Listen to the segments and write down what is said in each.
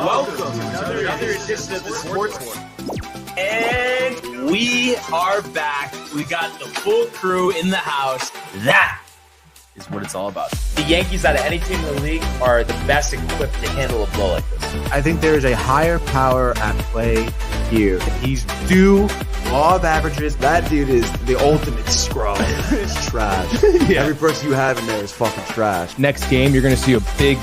Welcome to another edition of the Sportsport. And we are back. We got the full crew in the house. That is what it's all about. The Yankees, out of any team in the league, are the best equipped to handle a blow like this. I think there is a higher power at play here. He's due law of averages. That dude is the ultimate scrub. It's trash. Yeah. Every person you have in there is fucking trash. Next game, you're going to see a big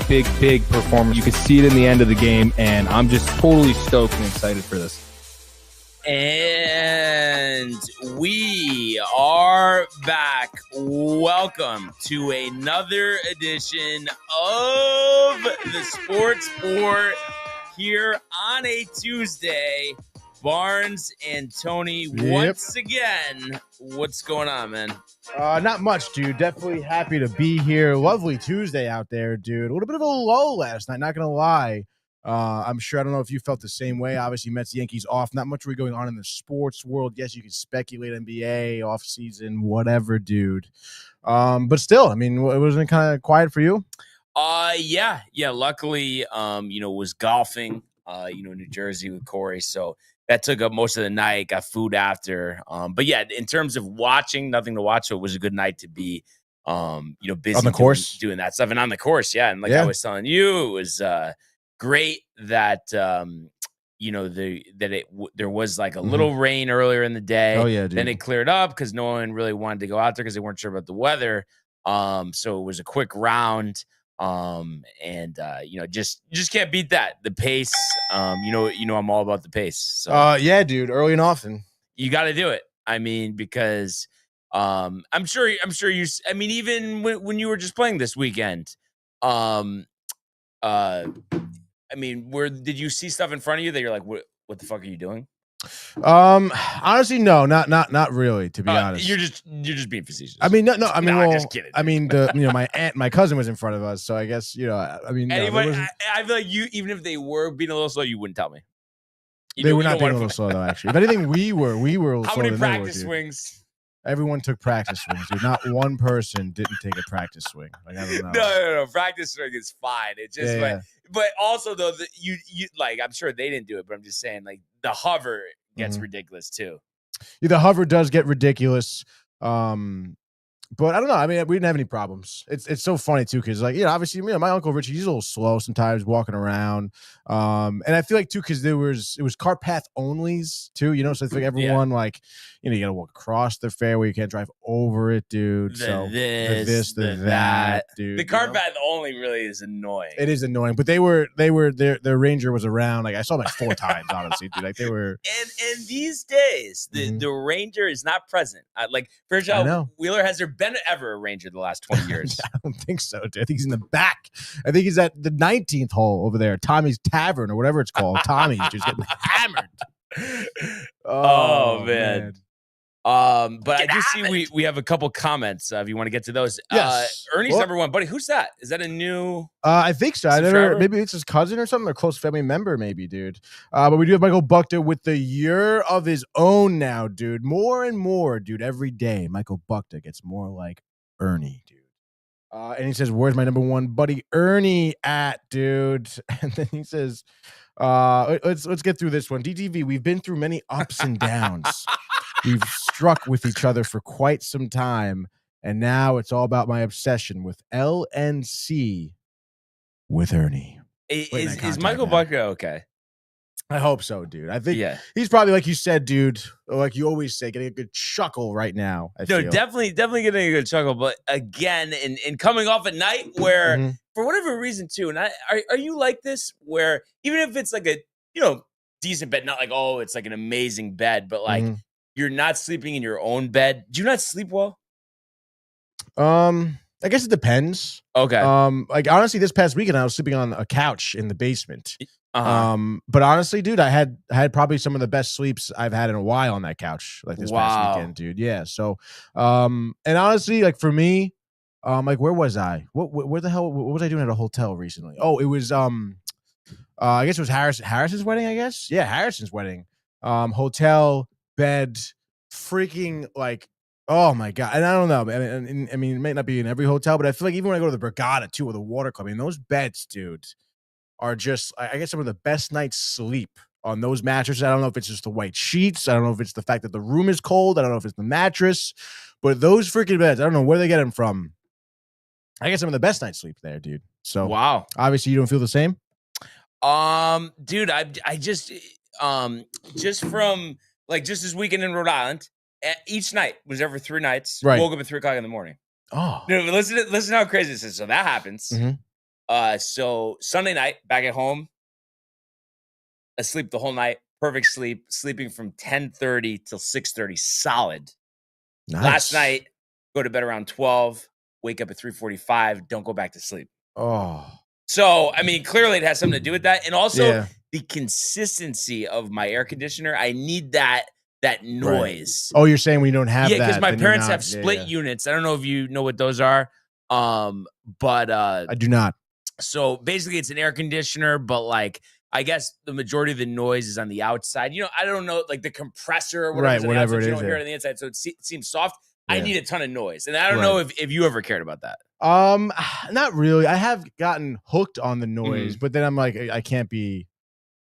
performance. You can see it in the end of the game, and I'm just totally stoked and excited for this. And we are back. Welcome to another edition of the Sportsport here on a Tuesday. Barnes and Tony, once again, what's going on, man? Not much, dude. Definitely happy to be here. Lovely Tuesday out there, dude. A little bit of a lull last night, not going to lie. I'm sure, I don't know if you felt the same way. Obviously, Mets, Yankees off. Not much really going on in the sports world. Yes, you can speculate NBA, off season, whatever, dude. But still, I mean, it wasn't kind of quiet for you? Yeah. Luckily, was golfing, in New Jersey with Corey. So that took up most of the night. Got food after. But yeah, in terms of watching, nothing to watch. So it was a good night to be, busy on the course, doing that stuff, and on the course, yeah. And I was telling you, it was great that there was like a little rain earlier in the day. Oh yeah, dude. Then it cleared up because no one really wanted to go out there because they weren't sure about the weather. So it was a quick round. Just can't beat that. The pace, I'm all about the pace. So yeah, dude, early and often. You got to do it. I mean, because I'm sure you, I mean, even when you were just playing this weekend, I mean, did you see stuff in front of you that you're like, what the fuck are you doing? Honestly, no, not really, to be honest. You're just being facetious. I mean, no, I mean, I'm just kidding. I mean, my cousin was in front of us, so I guess, I mean, anyway, I feel like even if they were being a little slow, you wouldn't tell me. They were not being a little slow, though, actually. If anything, we were a little How slower many than practice they were, swings? Everyone took practice swings, dude. Not one person didn't take a practice swing. Like, I don't know. No. Practice swing is fine. It's just, but also though, you like, I'm sure they didn't do it, but I'm just saying, like, the hover gets ridiculous too. Yeah, the hover does get ridiculous. But I don't know. I mean, we didn't have any problems. It's so funny too, because obviously, my Uncle Richie, he's a little slow sometimes walking around. And I feel like too, because it was cart path onlys too, so I think everyone you gotta walk across the fairway, you can't drive over it, dude. The that, dude. The cart path only really is annoying. It is annoying, but their ranger was around. Like, I saw them like 4 times, honestly, dude. Like, they were. And these days, the ranger is not present. First of all, Wheeler, has there been ever a ranger the last 20 years? I don't think so, dude. I think he's in the back. I think he's at the 19th hole over there, Tommy's Tavern or whatever it's called. Tommy's just getting hammered. Oh man. But I do see we have a couple comments if you want to get to those. Yes. Ernie's number one, buddy. Who's that? Is that a new? I think so. Maybe it's his cousin or something, or close family member, maybe, dude. But we do have Michael Buchter with the year of his own now, dude. More and more, dude. Every day, Michael Buchter gets more like Ernie, dude. And he says, "Where's my number one buddy Ernie at, dude?" And then he says, "Let's get through this one. DTV, we've been through many ups and downs." We've struck with each other for quite some time, and now it's all about my obsession with LNC with Ernie. Is Michael Buchter okay? I hope so, dude. I think he's probably, like you said, dude, like you always say, getting a good chuckle right now. Definitely getting a good chuckle. But again, and coming off a night where, for whatever reason, too, and are you like this, where even if it's like a decent bed, not like, oh, it's like an amazing bed, but like you're not sleeping in your own bed. Do you not sleep well? I guess it depends. Okay. Like, honestly, this past weekend I was sleeping on a couch in the basement. But honestly, dude, I had probably some of the best sleeps I've had in a while on that couch, like this past weekend, dude. Yeah. So, and honestly, like for me, like where was I? Where the hell? What was I doing at a hotel recently? Oh, it was I guess it was Harrison's wedding. I guess, yeah, Harrison's wedding. Hotel bed, freaking like. Oh my God. And I don't know. I mean, it may not be in every hotel, but I feel like even when I go to the Borgata too, or the Water Club, I mean, those beds, dude, are just, I guess, some of the best night's sleep on those mattresses. I don't know if it's just the white sheets. I don't know if it's the fact that the room is cold. I don't know if it's the mattress. But those freaking beds, I don't know where they get them from. I get some of the best night's sleep there, dude. So wow. Obviously, you don't feel the same? Dude, I just from like just this weekend in Rhode Island, each night was every 3 nights. Right. Woke up at 3 o'clock in the morning. Oh, no, listen how crazy this is. So that happens. So Sunday night back at home, asleep the whole night, perfect sleep, sleeping from 10:30 till 6:30, solid. nice. Last night, go to bed around 12, wake up at 3:45, don't go back to sleep. Oh, so I mean, clearly it has something to do with that, and also the consistency of my air conditioner. I need that noise. Right. Oh, you're saying we don't have that? Yeah, because my parents have split units. I don't know if you know what those are, but I do not. So basically, it's an air conditioner, but like I guess the majority of the noise is on the outside. You know, I don't know, like the compressor or whatever. Right, whatever it is. You don't hear it on the inside, so it seems soft. Yeah. I need a ton of noise, and I don't know if you ever cared about that. Not really. I have gotten hooked on the noise, but then I'm like, I can't be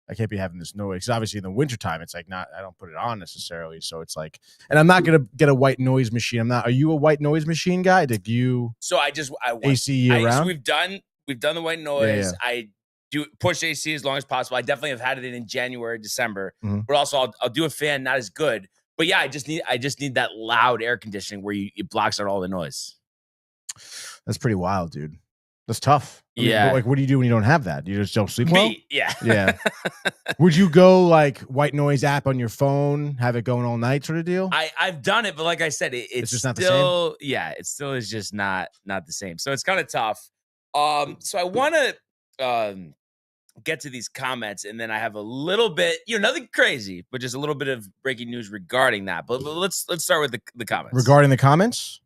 having this noise. Because obviously in the wintertime, it's like I don't put it on necessarily. So it's like, and I'm not gonna get a white noise machine. Are you a white noise machine guy? Did you? So I AC year round. So we've done the white noise. Yeah. I do push AC as long as possible. I definitely have had it in January, December, but also I'll do a fan, not as good. But yeah, I just need that loud air conditioning where it blocks out all the noise. That's pretty wild, dude. That's tough. I mean, yeah. Like, what do you do when you don't have that? You just don't sleep well? Yeah. Yeah. Would you go like white noise app on your phone, have it going all night sort of deal? I've done it, but like I said, it's just still, not the same? Yeah, it still is just not the same. So it's kind of tough. So I want to get to these comments, and then I have a little bit, nothing crazy, but just a little bit of breaking news regarding that. But let's start with the comments. Regarding the comments?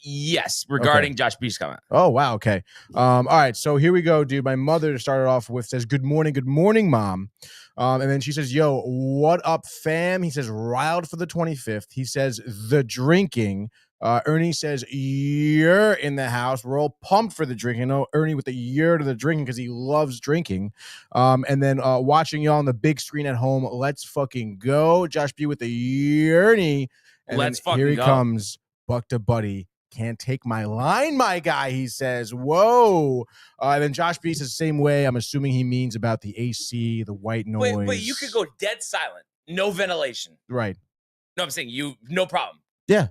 Yes, regarding Josh B's comment. Oh wow, okay. All right, so here we go, dude. My mother started off with says, good morning, mom. And then she says, yo, what up, fam? He says, riled for the 25th. He says, the drinking. Ernie says, you're in the house. We're all pumped for the drinking. No, Ernie with the year to the drinking because he loves drinking. And then watching y'all on the big screen at home. Let's fucking go. Josh B with the Ernie. And let's fucking here he go. comes. Buck to Buddy. Can't take my line, my guy, he says. Whoa. And then Josh B says the same way. I'm assuming he means about the AC, the white noise. Wait, you could go dead silent. No ventilation. Right. No, I'm saying no problem. Yeah.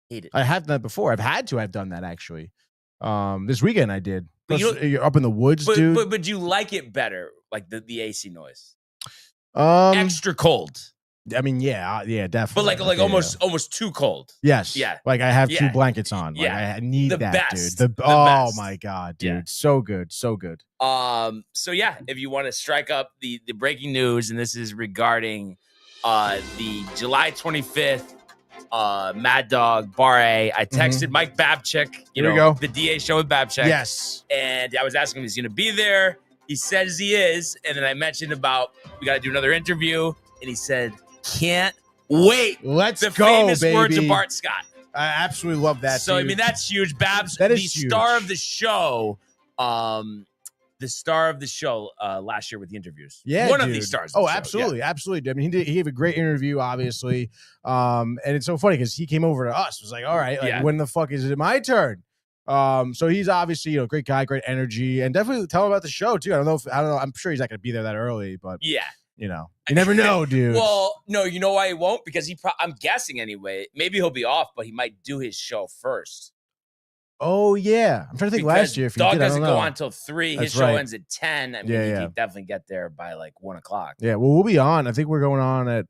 Hate it. I have done that before. I've done that actually. This weekend I did. Plus, you're up in the woods, dude. But you like it better, like the AC noise. Extra cold. I mean, yeah, definitely. But like almost too cold. Yes. Yeah. Like I have 2 blankets on. Like I need that, best. dude. Oh my God, dude. Yeah. So good. So good. So yeah, if you want to strike up the breaking news, and this is regarding the July 25th Mad Dog Bar A. I texted Mike Babchick, the DA show with Babchick. Yes. And I was asking him if he's gonna be there. He says he is, and then I mentioned about we gotta do another interview, and he said, can't wait. Let's the go, famous baby. words of Bart Scott. I absolutely love that. So, dude. I mean, that's huge. Babs, that is the star of the show, last year with the interviews. Yeah, one of these stars. Oh, absolutely, absolutely. I mean, he gave a great interview, obviously. And it's so funny because he came over to us. It was like, all right, like when the fuck is it my turn? So he's obviously great guy, great energy, and definitely tell him about the show too. I don't know. I'm sure he's not going to be there that early, but yeah. You never know, dude. Well, no, you know why he won't? Because I'm guessing anyway, maybe he'll be off, but he might do his show first. Oh, yeah. I'm trying to think last year if he Dog did. doesn't go on until 3. His show ends at 10. I mean, he can definitely get there by like 1 o'clock. Yeah, well, we'll be on. I think we're going on at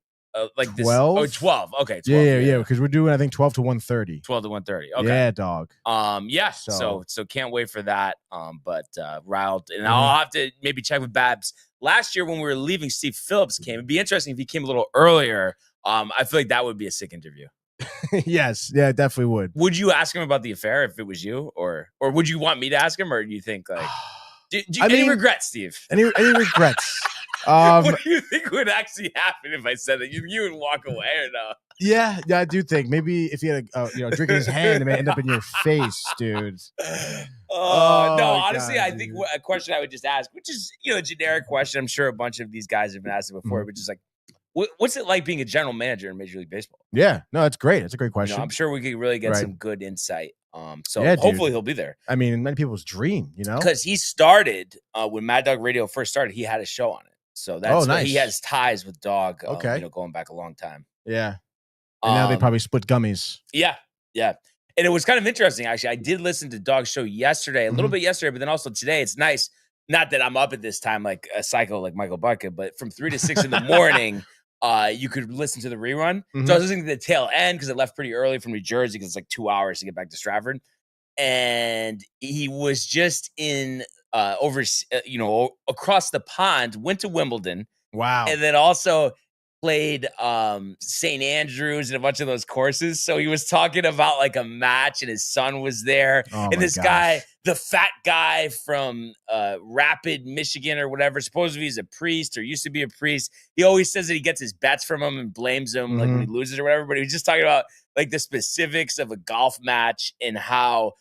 like 12? 12. Okay, 12. Yeah, because we're doing, I think, 12 to 1:30. 12 to 1:30. Okay. Yeah, dog. Yeah, so can't wait for that. But riled. And I'll have to maybe check with Babs. Last year when we were leaving, Steve Phillips came. It'd be interesting if he came a little earlier. I feel like that would be a sick interview. Yes, yeah, it definitely would. Would you ask him about the affair if it was you, or would you want me to ask him, or do you think like any regrets, Steve? Any regrets? What do you think would actually happen if I said that? You would walk away or no? Yeah, I do think maybe if you had a drink in his hand, it may end up in your face, dude. No, honestly, God, I think a question I would just ask, which is a generic question. I'm sure a bunch of these guys have been asked it before, but just like, what's it like being a general manager in Major League Baseball? Yeah, no, that's great. That's a great question. I'm sure we could really get some good insight. So yeah, hopefully he'll be there. I mean, many people's dream, because he started when Mad Dog Radio first started. He had a show on it, so that's why he has ties with Dog. Going back a long time. Yeah, and now they probably split gummies. Yeah. And it was kind of interesting, actually. I did listen to Dog's show yesterday, a little bit yesterday, but then also today. It's nice. Not that I'm up at this time like a psycho like Michael Bucket, but from 3 to 6 in the morning, you could listen to the rerun. So I was listening to the tail end because it left pretty early from New Jersey because it's like 2 hours to get back to Stratford. And he was just in across the pond, went to Wimbledon. Wow. And then also played St. Andrews and a bunch of those courses. So he was talking about like a match and his son was there. And this guy, the fat guy from Rapid, Michigan or whatever, supposedly he's a priest or used to be a priest. He always says that he gets his bets from him and blames him like when he loses or whatever. But he was just talking about like the specifics of a golf match and how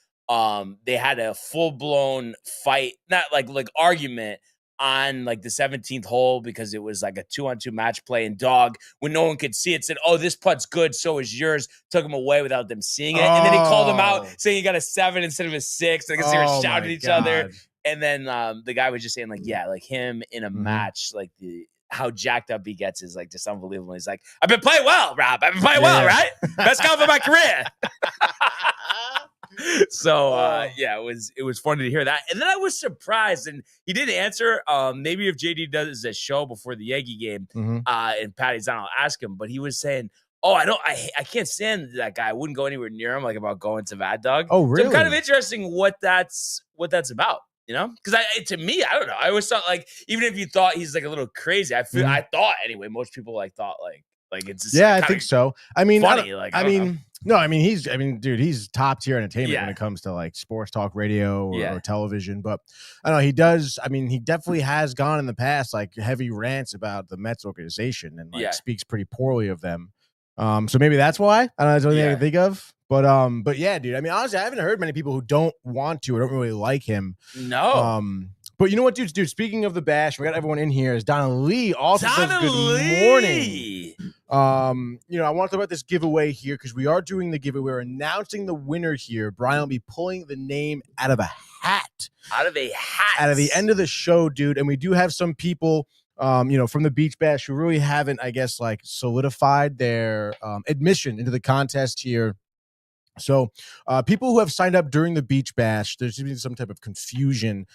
they had a full-blown fight, not like argument on like the 17th hole because it was like a 2-on-2 match play, and Dog, when no one could see it, said, "Oh, this putt's good, so is yours." Took him away without them seeing it. And then he called him out saying he got a 7 instead of a 6. I guess they were shouting at each other. And then the guy was just saying like, yeah, like him in a match, like how jacked up he gets is like just unbelievable. He's like, "I've been playing well, Rob. I've been playing well, right? Best golf of my career." So it was funny to hear that. And then I was surprised, and he did answer. Maybe if JD does a show before the Yankee game, and Patty's on, I'll ask him. But he was saying, "Oh, I can't stand that guy. I wouldn't go anywhere near him, like about going to Mad Dog." Oh, really? So kind of interesting what that's about. Because to me, I don't know. I always thought like, even if you thought he's like a little crazy, I thought anyway. Most people thought it's just I think so. I mean, funny. Dude, he's top tier entertainment when it comes to like sports talk radio or television. But I don't know, he does. I mean, he definitely has gone in the past like heavy rants about the Mets organization and speaks pretty poorly of them. So maybe that's why. I don't know. That's the only thing I can think of. But yeah, dude. I mean, honestly, I haven't heard many people who don't want to or don't really like him. No. But you know what, dude? Speaking of the bash, we got everyone in here. Is Donna Lee also says good morning. I want to talk about this giveaway here because we are doing the giveaway. We're announcing the winner here. Brian will be pulling the name out of a hat. Out of a hat. At the end of the show, dude. And we do have some people, from the Beach Bash who really haven't, I guess, like solidified their admission into the contest here. So people who have signed up during the Beach Bash, there's been some type of confusion.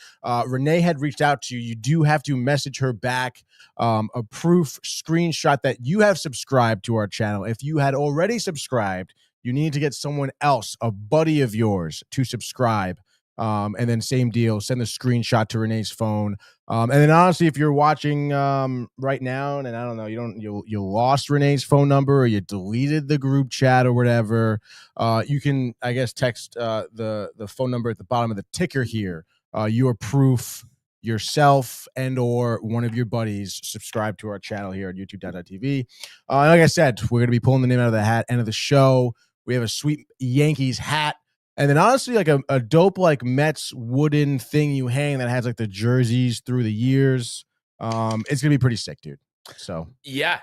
Renee had reached out to you. You do have to message her back a proof screenshot that you have subscribed to our channel. If you had already subscribed, you need to get someone else, a buddy of yours, to subscribe. And then same deal, send the screenshot to Renee's phone. And then honestly, if you're watching right now, and I don't know, you lost Renee's phone number or you deleted the group chat or whatever, you can, I guess, text the phone number at the bottom of the ticker here. Your proof, yourself and or one of your buddies subscribe to our channel here at youtube.tv. Like I said, we're going to be pulling the name out of the hat. End of the show, we have a sweet Yankees hat. And then honestly, like a dope like Mets wooden thing you hang that has like the jerseys through the years. It's gonna be pretty sick, dude. So yeah,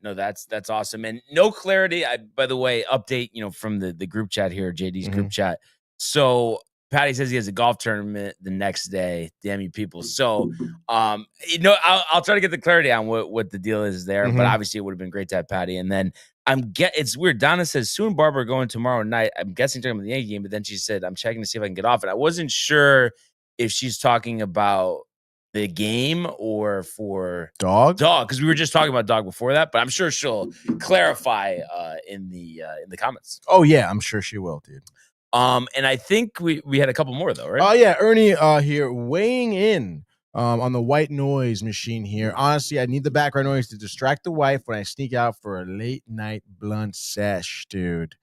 no, that's awesome. And no clarity. By the way, update from the group chat here, JD's group chat. So Patty says he has a golf tournament the next day. Damn you people. So I'll try to get the clarity on what the deal is there. But obviously, it would have been great to have Patty. And then it's weird. Donna says Sue and Barbara are going tomorrow night. I'm guessing talking about the Yankee game, but then she said, I'm checking to see if I can get off it. I wasn't sure if she's talking about the game or for Dog, because we were just talking about Dog before that, but I'm sure she'll clarify in the comments. Oh yeah, I'm sure she will, dude. And I think we had a couple more though, right? Oh yeah, Ernie here weighing in on the white noise machine here. Honestly, I need the background noise to distract the wife when I sneak out for a late night blunt sesh, dude.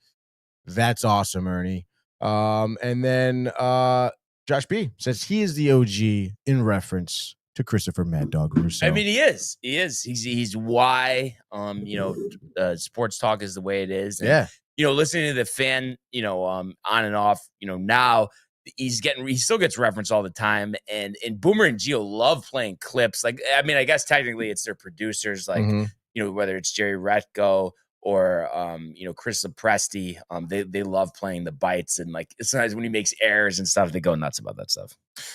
That's awesome, Ernie. And then Josh B says he is the OG in reference to Christopher Mad Dog Russo. I mean, he is. He's why, sports talk is the way it is. And, listening to the fan, on and off, now he still gets referenced all the time. And Boomer and Gio love playing clips. Like, I mean, I guess technically it's their producers, like, whether it's Jerry Retko or Chris Lepresti, they love playing the bites, and like sometimes when he makes errors and stuff, they go nuts about that stuff.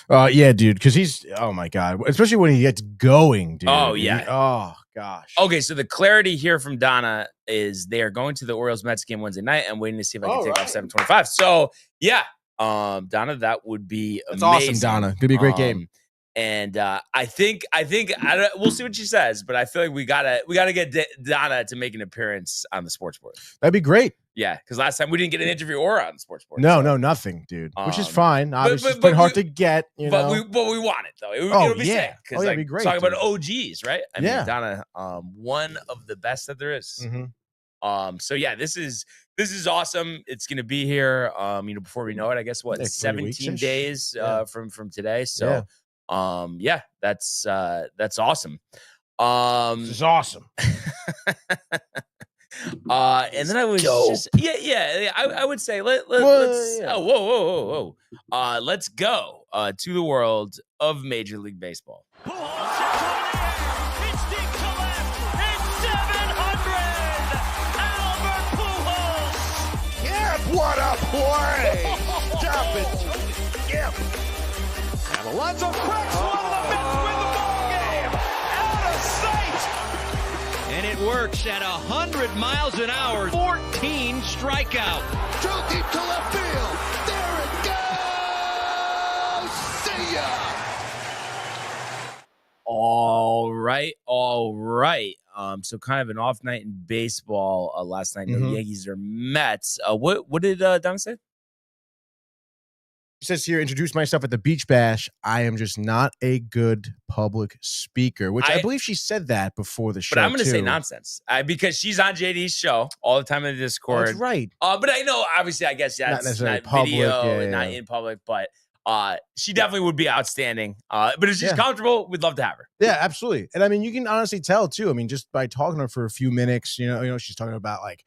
Yeah, dude, because he's my god, especially when he gets going, dude. Oh yeah. Oh gosh. Okay, so the clarity here from Donna is they are going to the Orioles Mets game Wednesday night. I'm waiting to see if I can take off 7:25. So yeah, Donna, that would be amazing. Awesome, Donna. Could be a great game. And I think we'll see what she says, but I feel like we gotta get Donna to make an appearance on the Sportsport. That'd be great. Yeah, because last time we didn't get an interview or on Sportsport. No, nothing, dude. Which is fine. Obviously, it's been hard to get. But we want it though. It'll be sick. Because it'd be great. Talking about OGs, right? I mean, Donna, one of the best that there is. So yeah, this is awesome. It's gonna be here. Before we know it, I guess 17 days from today. So. That's awesome. This is awesome. And then I was I would say let's whoa. Let's go to the world of Major League Baseball. What a play! Stop it! Yep. Alonso cracks one of the Mets win the ball game. Out of sight. And it works at 100 miles an hour. 14 strikeout. Too deep to left field. There it goes. See ya. All right. So kind of an off night in baseball last night. No Yankees or Mets. What did Don say? He says here, introduce myself at the Beach Bash. I am just not a good public speaker, which I believe she said that before the show. But I'm going to say nonsense because she's on JD's show all the time in the Discord. That's right. But I know, obviously, I guess, not it's necessarily not public, video and not in public, but she definitely would be outstanding. But if she's comfortable, we'd love to have her. Yeah, absolutely. And I mean, you can honestly tell too. I mean, just by talking to her for a few minutes, she's talking about like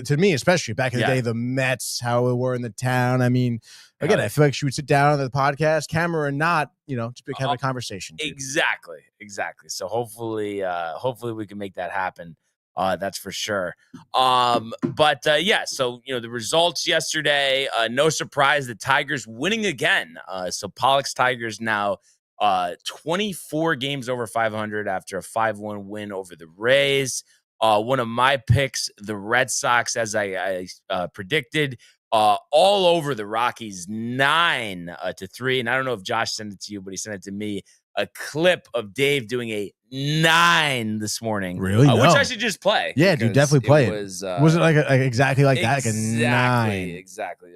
to me, especially back in the day, the Mets, how we were in the town. I mean, again, I feel like she would sit down on the podcast, camera or not, just have a conversation. Dude. Exactly. So hopefully we can make that happen. That's for sure. So the results yesterday, no surprise, the Tigers winning again. So Pollock's Tigers now 24 games over 500 after a 5-1 win over the Rays. One of my picks, the Red Sox, as I predicted, all over the Rockies, 9-3. And I don't know if Josh sent it to you, but he sent it to me. A clip of Dave doing a 9 this morning. Really? No. Which I should just play. Yeah, dude, definitely play it. Was it like exactly like that? Like a 9. Exactly.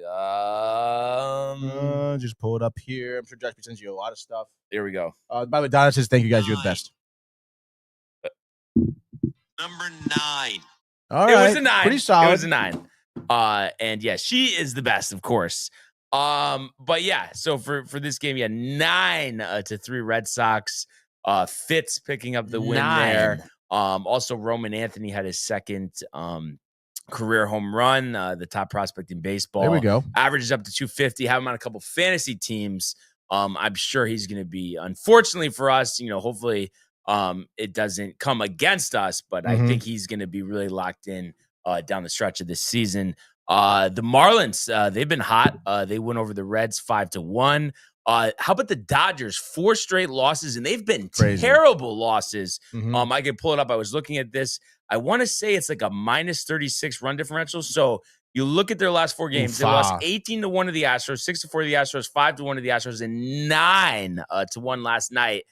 Just pull it up here. I'm sure Josh sends you a lot of stuff. Here we go. By the way, Donna says, thank you guys. You're the best. Number 9. All right. It was a 9. Pretty solid. It was a 9. And yeah, she is the best, of course. But yeah, so for this game, 9-3 Red Sox. Fitz picking up the win there. Also Roman Anthony had his second career home run, the top prospect in baseball. There we go. Averages up to 250. Have him on a couple fantasy teams. I'm sure he's going to be, unfortunately for us, hopefully it doesn't come against us, but I think he's going to be really locked in down the stretch of this season. The Marlins, they've been hot. They went over the Reds 5-1. How about the Dodgers? 4 straight losses, and they've been terrible losses. I could pull it up. I was looking at this. I want to say it's like a -36 run differential. So you look at their last 4 games. They lost 18-1 to the Astros, 6-4 to the Astros, 5-1 to the Astros, and 9-1 last night.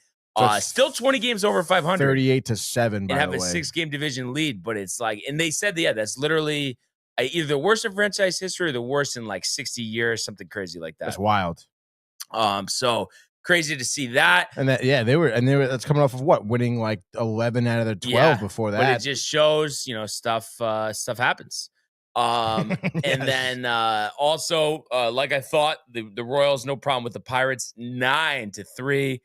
Still 20 games over 500. 38-7, by the way. And have a 6-game division lead. But it's like, and they said, that's literally either the worst in franchise history or the worst in like 60 years, something crazy like that. That's wild. So crazy to see that. And that, they were that's coming off of what? Winning like 11 out of their 12 before that. But it just shows, stuff happens. And then also, like I thought, the Royals, no problem with the Pirates, 9-3.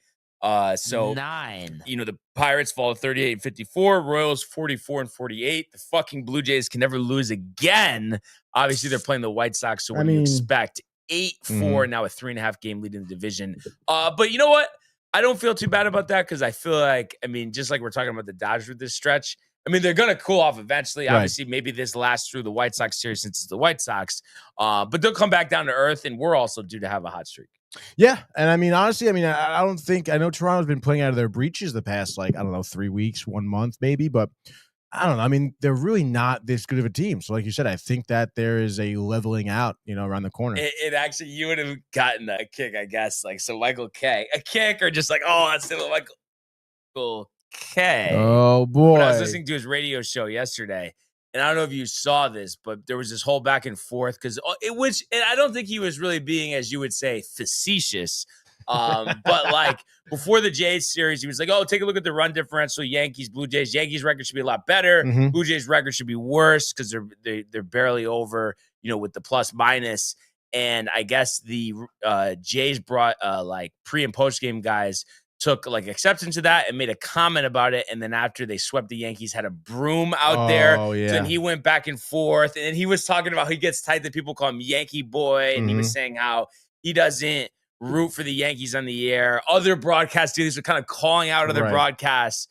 So 9. the Pirates fall 38-54, Royals 44-48. The fucking Blue Jays can never lose again. Obviously, they're playing the White Sox, so what do you expect? 8-4, now a 3.5 game lead in the division. But you know what? I don't feel too bad about that because I feel like, just like we're talking about the Dodgers with this stretch, they're going to cool off eventually. Right. Obviously, maybe this lasts through the White Sox series since it's the White Sox. But they'll come back down to earth, and we're also due to have a hot streak. Yeah, and honestly, I don't think, I know Toronto's been playing out of their breaches the past, 3 weeks, 1 month maybe, but I don't know. They're really not this good of a team. So like you said, I think that there is a leveling out, around the corner. It actually, you would have gotten a kick, I guess. So Michael K. A kick or just that's still Michael K. Oh, boy. When I was listening to his radio show yesterday, and I don't know if you saw this, but there was this whole back and forth because and I don't think he was really being, as you would say, facetious. But before the Jays series, he was like, "Oh, take a look at the run differential. Yankees, Blue Jays. Yankees record should be a lot better. Mm-hmm. Blue Jays record should be worse because they're barely over, with the plus minus." And I guess the Jays brought pre and post game guys took exception to that and made a comment about it. And then after they swept the Yankees, had a broom out there. Yeah. So then he went back and forth. And then he was talking about how he gets tight that people call him Yankee boy. And he was saying how he doesn't root for the Yankees on the air. Other broadcast dealers are kind of calling out other broadcasts.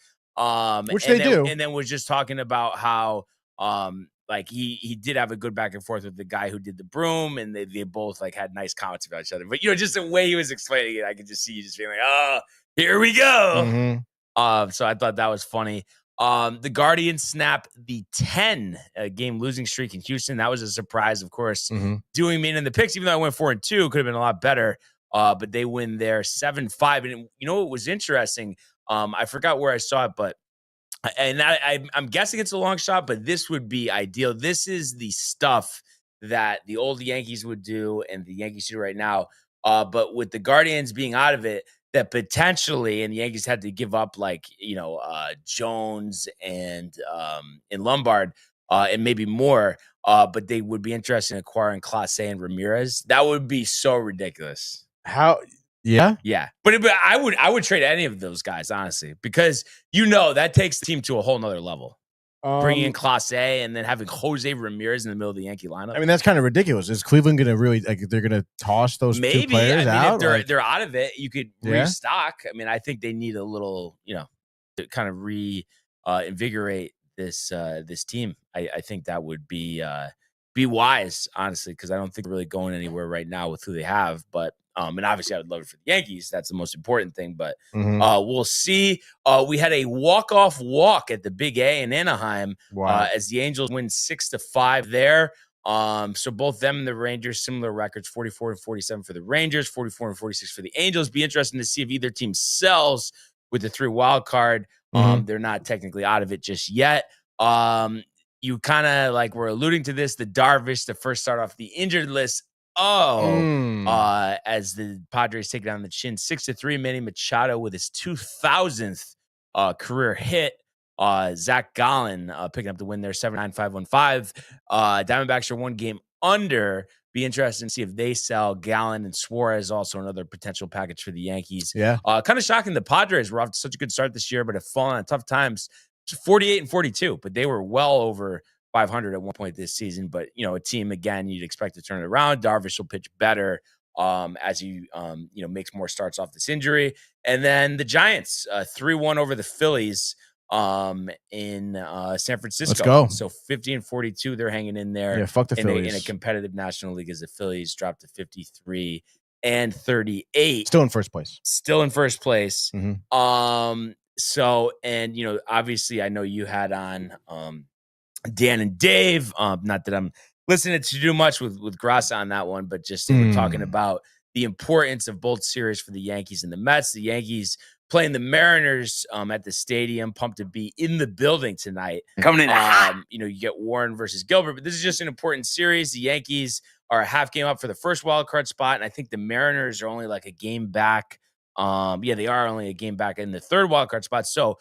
Which they do. And then was just talking about how he did have a good back and forth with the guy who did the broom, and they both had nice comments about each other. But just the way he was explaining it, I could just see you just being like, "Oh, here we go." Mm-hmm. So I thought that was funny. The Guardians snap the 10 game losing streak in Houston. That was a surprise, of course. Mm-hmm. Doing me in the picks, even though I went 4-2, could have been a lot better. But they win there 7-5. And what was interesting? I forgot where I saw it, but I'm guessing it's a long shot, but this would be ideal. This is the stuff that the old Yankees would do and the Yankees do right now. But with the Guardians being out of it, that potentially, and the Yankees had to give up Jones and Lombard and maybe more, but they would be interested in acquiring Clase and Ramirez. That would be so ridiculous. How? Yeah. Yeah. But I would trade any of those guys, honestly, because that takes the team to a whole nother level. Bringing in Clase and then having Jose Ramirez in the middle of the Yankee lineup. That's kind of ridiculous. Is Cleveland going to really they're going to toss those two players out? If they're out of it, you could restock. I think they need a little, to kind of reinvigorate this team. I think that would be wise, honestly, because I don't think they're really going anywhere right now with who they have. But and obviously I would love it for the Yankees. That's the most important thing. But we'll see. We had a walk-off walk at the Big A in Anaheim as the Angels win 6-5 there. So both them and the Rangers, similar records, 44-47 for the Rangers, 44-46 for the Angels. Be interesting to see if either team sells with the 3 wild card. They're not technically out of it just yet. You kind of were alluding to this, the Darvish, the first start off the injured list. As the Padres take it on the chin, 6-3. Manny Machado with his 2000th career hit. Zach Gallen picking up the win there, 7-9-5-1-5. Diamondbacks are 1 game under. Be interesting to see if they sell Gallen and Suarez, also another potential package for the Yankees. Yeah. Kind of shocking. The Padres were off to such a good start this year, but have fallen on tough times. 48-42, but they were well over 500 at one point this season. But, a team, again, you'd expect to turn it around. Darvish will pitch better as he, makes more starts off this injury. And then the Giants, 3-1 over the Phillies in San Francisco. Let's go. So 50-42, they're hanging in there. Yeah, fuck the Phillies. In a competitive National League as the Phillies dropped to 53-38. Still in first place. Mm-hmm. So, and, obviously I know you had on Dan and Dave, not that I'm listening to too much with Grassa on that one, but just we're talking about the importance of both series for the Yankees and the Mets. The Yankees playing the Mariners at the stadium, pumped to be in the building tonight. Coming in hot. You get Warren versus Gilbert, but this is just an important series. The Yankees are a half game up for the first wild card spot, and I think the Mariners are only a game back. They are only a game back in the third wildcard spot. So,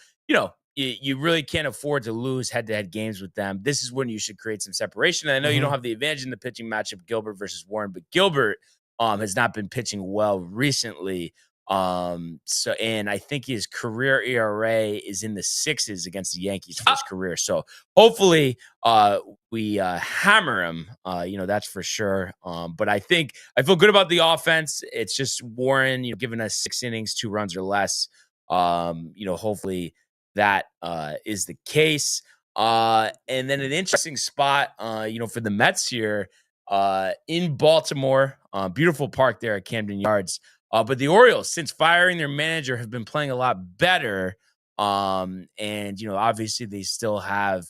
you really can't afford to lose head-to-head games with them. This is when you should create some separation. And I know you don't have the advantage in the pitching matchup, Gilbert versus Warren, but Gilbert has not been pitching well recently. So, and I think his career ERA is in the 6s against the Yankees for his career. So hopefully, we hammer him. That's for sure. But I feel good about the offense. It's just Warren, giving us 6 innings, 2 runs or less. Hopefully that is the case. And then an interesting spot, for the Mets here, in Baltimore, beautiful park there at Camden Yards. But the Orioles, since firing their manager, have been playing a lot better. And obviously they still have,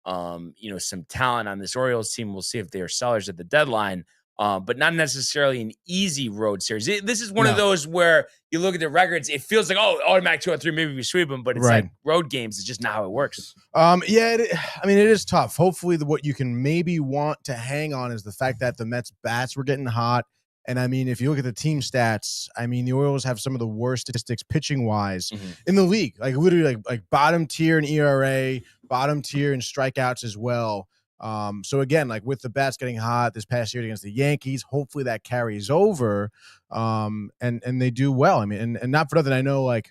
some talent on this Orioles team. We'll see if they are sellers at the deadline. But not necessarily an easy road series. This is one of those where you look at the records, it feels like, automatic 2-3, maybe we sweep them, but it's like road games. It's just not how it works. It is tough. Hopefully, what you can maybe want to hang on is the fact that the Mets bats were getting hot. And if you look at the team stats, the Orioles have some of the worst statistics pitching wise in the league. Like literally, like bottom tier in ERA, bottom tier in strikeouts as well. So again, like with the bats getting hot this past year against the Yankees, hopefully that carries over. And they do well. And not for nothing, I know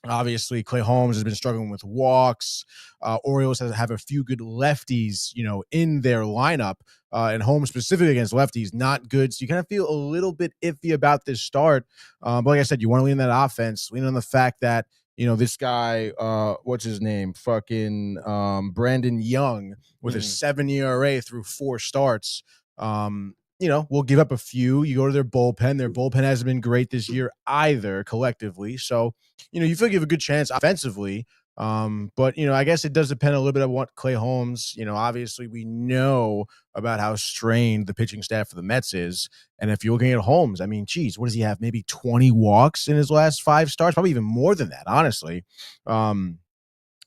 obviously Clay Holmes has been struggling with walks. Orioles have a few good lefties, in their lineup. And Holmes specifically against lefties, not good. So you kind of feel a little bit iffy about this start. But like I said, you want to lean that offense, lean on the fact that, this guy, what's his name? Brandon Young with a 7 ERA through 4 starts. We'll give up a few. You go to their bullpen. Their bullpen hasn't been great this year either collectively. So, you feel like you have a good chance offensively. But I guess it does depend a little bit on what Clay Holmes, obviously we know about how strained the pitching staff for the Mets is. And if you're looking at Holmes, geez, what does he have? Maybe 20 walks in his last 5 starts, probably even more than that, honestly.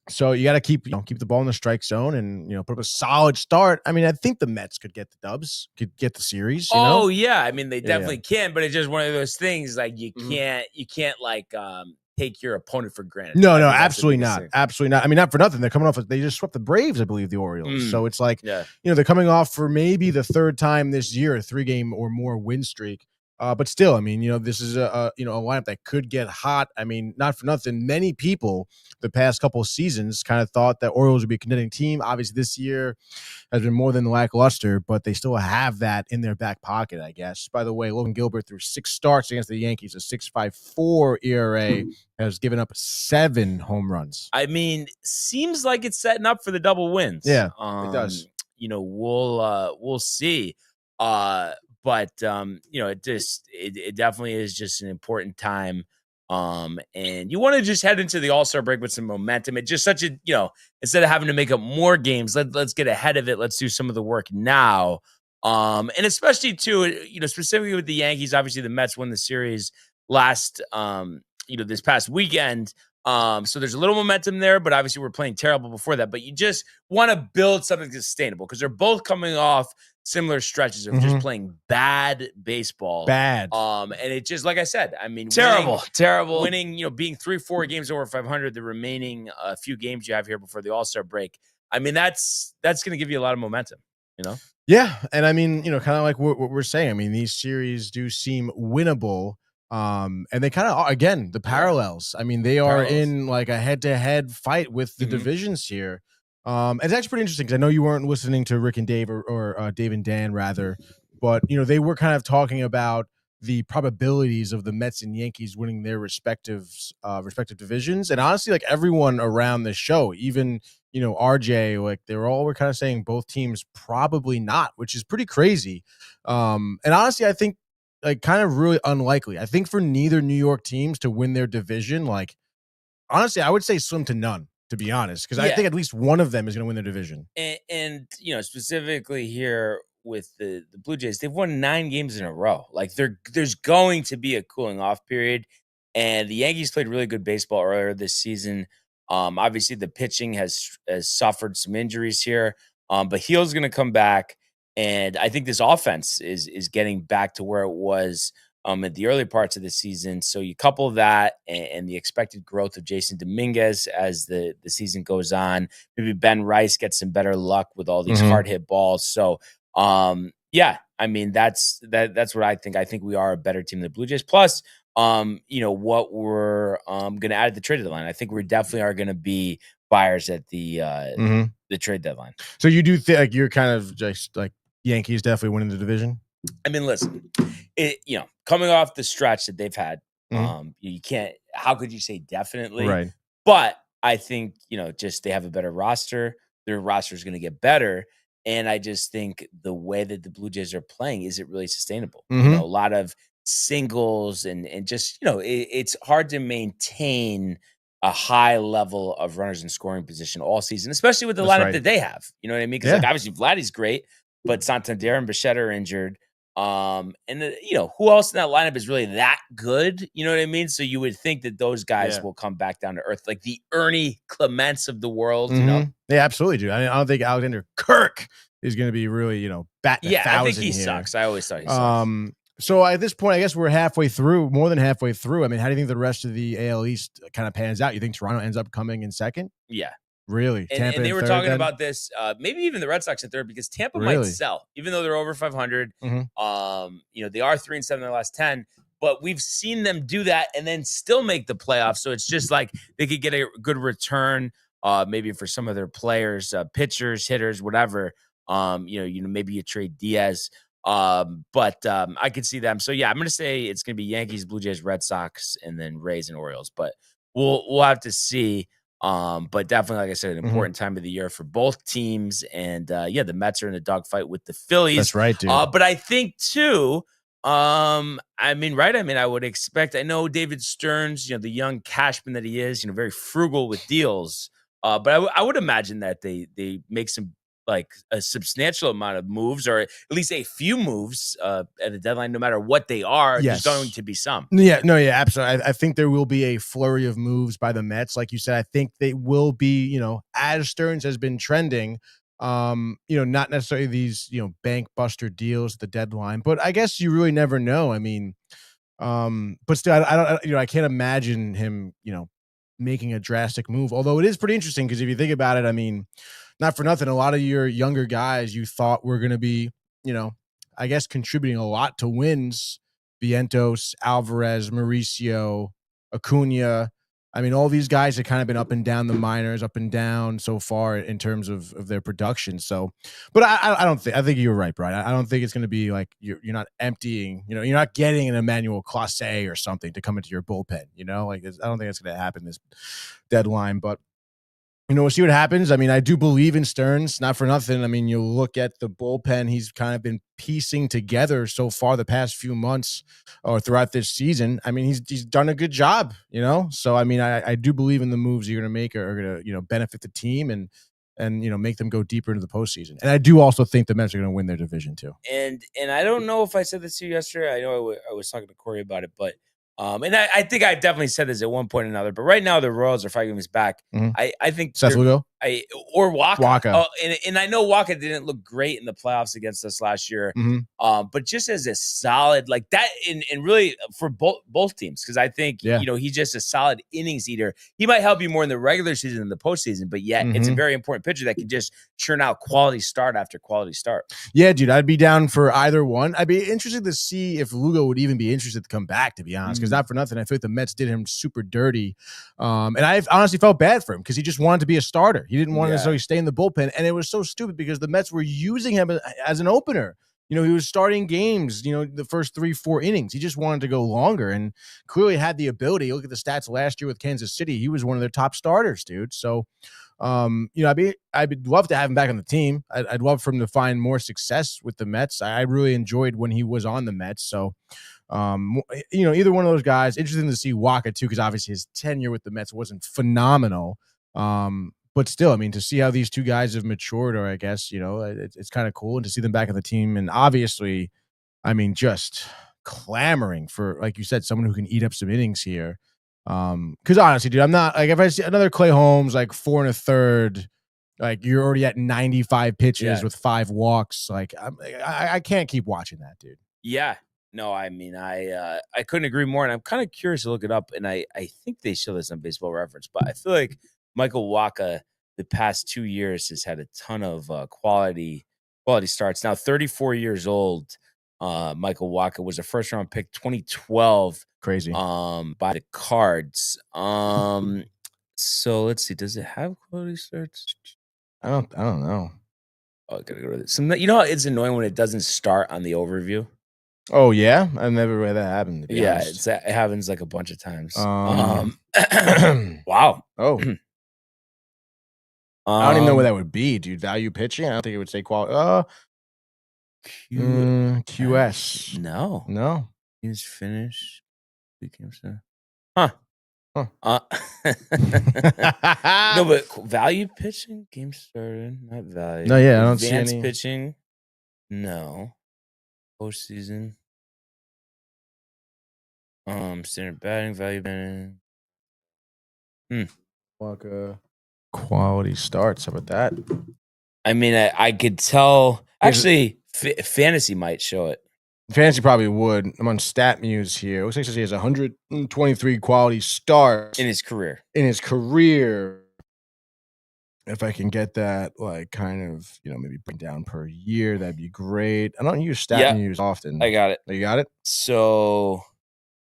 So you got to keep the ball in the strike zone and, put up a solid start. I think the Mets could get the dubs, could get the series. Yeah. They definitely can, but it's just one of those things like you can't take your opponent for granted. No, absolutely not. Absolutely not. Not for nothing. They're coming off. They just swept the Braves, I believe, the Orioles. So it's like, they're coming off for maybe the 3rd time this year, a 3-game or more win streak. But still, this is a lineup that could get hot. Not for nothing. Many people the past couple of seasons kind of thought that Orioles would be a contending team. Obviously, this year has been more than lackluster, but they still have that in their back pocket, I guess. By the way, Logan Gilbert through 6 starts against the Yankees, a 6.54 ERA, has given up 7 home runs. Seems like it's setting up for the double wins. Yeah, it does. We'll see. But it definitely is just an important time. And you want to just head into the All-Star break with some momentum. It's just such a, instead of having to make up more games, let's get ahead of it. Let's do some of the work now. And especially too, specifically with the Yankees, obviously the Mets won the series last, this past weekend. So there's a little momentum there, but obviously we're playing terrible before that. But you just want to build something sustainable because they're both coming off similar stretches of just playing bad baseball. And it just, like I said, terrible winning, being 3-4 games over 500, the remaining few games you have here before the All-Star break. That's going to give you a lot of momentum, Yeah. And kind of like what we're saying, these series do seem winnable. And they kind of are, again, the parallels. They are in like a head-to-head fight with the divisions here. It's actually pretty interesting because I know you weren't listening to Rick and Dave or Dave and Dan rather, but they were kind of talking about the probabilities of the Mets and Yankees winning their respective divisions. And honestly, like everyone around the show, even RJ, like they were kind of saying both teams probably not, which is pretty crazy. And honestly, I think like kind of really unlikely. I think for neither New York teams to win their division, like honestly, I would say slim to none. To be honest, because I think at least one of them is going to win their division. And specifically here with the Blue Jays, they've won 9 games in a row. Like there's going to be a cooling off period, and the Yankees played really good baseball earlier this season. Obviously, the pitching has suffered some injuries here, but Heal's going to come back, and I think this offense is getting back to where it was at the early parts of the season. So you couple that and the expected growth of Jason Dominguez as the season goes on. Maybe Ben Rice gets some better luck with all these hard hit balls. So, I mean, that's what I think. I think we are a better team than the Blue Jays. Plus, what we're going to add at the trade deadline. I think we definitely are going to be buyers at the trade deadline. So you do think like you're kind of just like Yankees definitely winning the division? I mean, listen, coming off the stretch that they've had, you can't. How could you say definitely? Right. But I think just they have a better roster. Their roster is going to get better. And I just think the way that the Blue Jays are playing isn't really sustainable. A lot of singles and just, it's hard to maintain a high level of runners in scoring position all season, especially with the lineup that they have. You know what I mean? Because obviously Vladdy's great, but Santander and Bichette are injured. Who else in that lineup is really that good? You know what I mean? So you would think that those guys will come back down to earth, like the Ernie Clements of the world. Yeah, absolutely, dude. I mean, I don't think Alexander Kirk is going to be really, batting 1,000 I think he here. sucks. I always thought he sucks. So at this point, I guess we're more than halfway through. I mean, how do you think the rest of the AL East kind of pans out? You think Toronto ends up coming in second? Yeah. Really? And they were talking about this, maybe even the Red Sox in third, because Tampa might sell, even though they're over 500. They are 3-7 in their last 10, but we've seen them do that and then still make the playoffs. So it's just like they could get a good return, maybe for some of their players, pitchers, hitters, whatever. Maybe you trade Diaz. But I could see them. So yeah, I'm going to say it's going to be Yankees, Blue Jays, Red Sox, and then Rays and Orioles. But we'll have to see. But definitely, like I said, an important time of the year for both teams. And the Mets are in a dogfight with the Phillies. That's right, dude. But I think too, I would expect, I know David Stearns, the young Cashman that he is, very frugal with deals. But I would imagine that they make some, like a substantial amount of moves, or at least a few moves at the deadline, no matter what they are. There's going to be some. Absolutely. I think there will be a flurry of moves by the Mets. Like you said, I think they will be, as Stearns has been trending, not necessarily these, bank buster deals at the deadline, but I guess you really never know. I mean, but still, I can't imagine him, making a drastic move, although it is pretty interesting because if you think about it, I mean, not for nothing, a lot of your younger guys you thought were going to be, I guess contributing a lot to wins. Vientos, Alvarez, Mauricio, Acuna. I mean, all these guys have kind of been up and down the minors, up and down so far in terms of their production. So, but I think you're right, Brian. I don't think it's going to be like you're not emptying, you're not getting an Emmanuel Clase or something to come into your bullpen, I don't think that's going to happen this deadline, but we'll see what happens. I mean, I do believe in Stearns, not for nothing. I mean, you look at the bullpen he's kind of been piecing together so far the past few months or throughout this season. I mean, he's done a good job, So, I mean, I do believe in the moves you're going to make are going to, benefit the team and make them go deeper into the postseason. And I do also think the Mets are going to win their division too. And I don't know if I said this to you yesterday. I know I was talking to Corey about it, but and I think I definitely said this at one point or another, but right now the Royals are fighting us back. I think Seth Lugo or Waka. Waka. And I know Waka didn't look great in the playoffs against us last year, but just as a solid like that, and really for both teams, because I think he's just a solid innings eater. He might help you more in the regular season than the postseason, but yet it's a very important pitcher that can just churn out quality start after quality start. Yeah, dude, I'd be down for either one. I'd be interested to see if Lugo would even be interested to come back, to be honest, because not for nothing, I feel like the Mets did him super dirty, and I honestly felt bad for him because he just wanted to be a starter. He didn't want to necessarily stay in the bullpen, and it was so stupid because the Mets were using him as an opener. He was starting games, the first 3-4 innings. He just wanted to go longer and clearly had the ability. Look at the stats last year with Kansas City. He was one of their top starters, dude. So, I'd love to have him back on the team. I'd love for him to find more success with the Mets. I really enjoyed when he was on the Mets. So, either one of those guys. Interesting to see Waka too, because obviously his tenure with the Mets wasn't phenomenal. But still, I mean, to see how these two guys have matured, or I guess, it's kind of cool. And to see them back on the team. And obviously, I mean, just clamoring for, like you said, someone who can eat up some innings here. Because honestly, dude, I'm not, like, if I see another Clay Holmes, like 4 1/3, like you're already at 95 pitches with 5 walks. Like, I can't keep watching that, dude. Yeah. No, I mean, I couldn't agree more. And I'm kind of curious to look it up. And I think they show this on Baseball Reference, but I feel like Michael Waka the past 2 years has had a ton of quality starts. Now 34 years old. Michael Wacha was a first round pick, 2012. Crazy. By the Cards. So let's see. Does it have quality starts? I don't know. Oh, I gotta go to this. You know, it's annoying when it doesn't start on the overview. Oh yeah, I've never had that happen. To be honest. It happens like a bunch of times. Wow. Oh. I don't even know what that would be, dude. Value pitching? I don't think it would say quality. QS. No. He's finished. Huh. No, but value pitching, game started, not value. No, yeah, I don't see Advanced any pitching. No. Postseason. Standard batting, value batting. Quality starts. How about that? I mean, I could tell. Actually, fantasy might show it. Fantasy probably would. I'm on StatMuse here. It looks like he has 123 quality starts in his career. If I can get that, like, kind of, maybe bring down per year, that'd be great. I don't use StatMuse often. I got it. You got it? So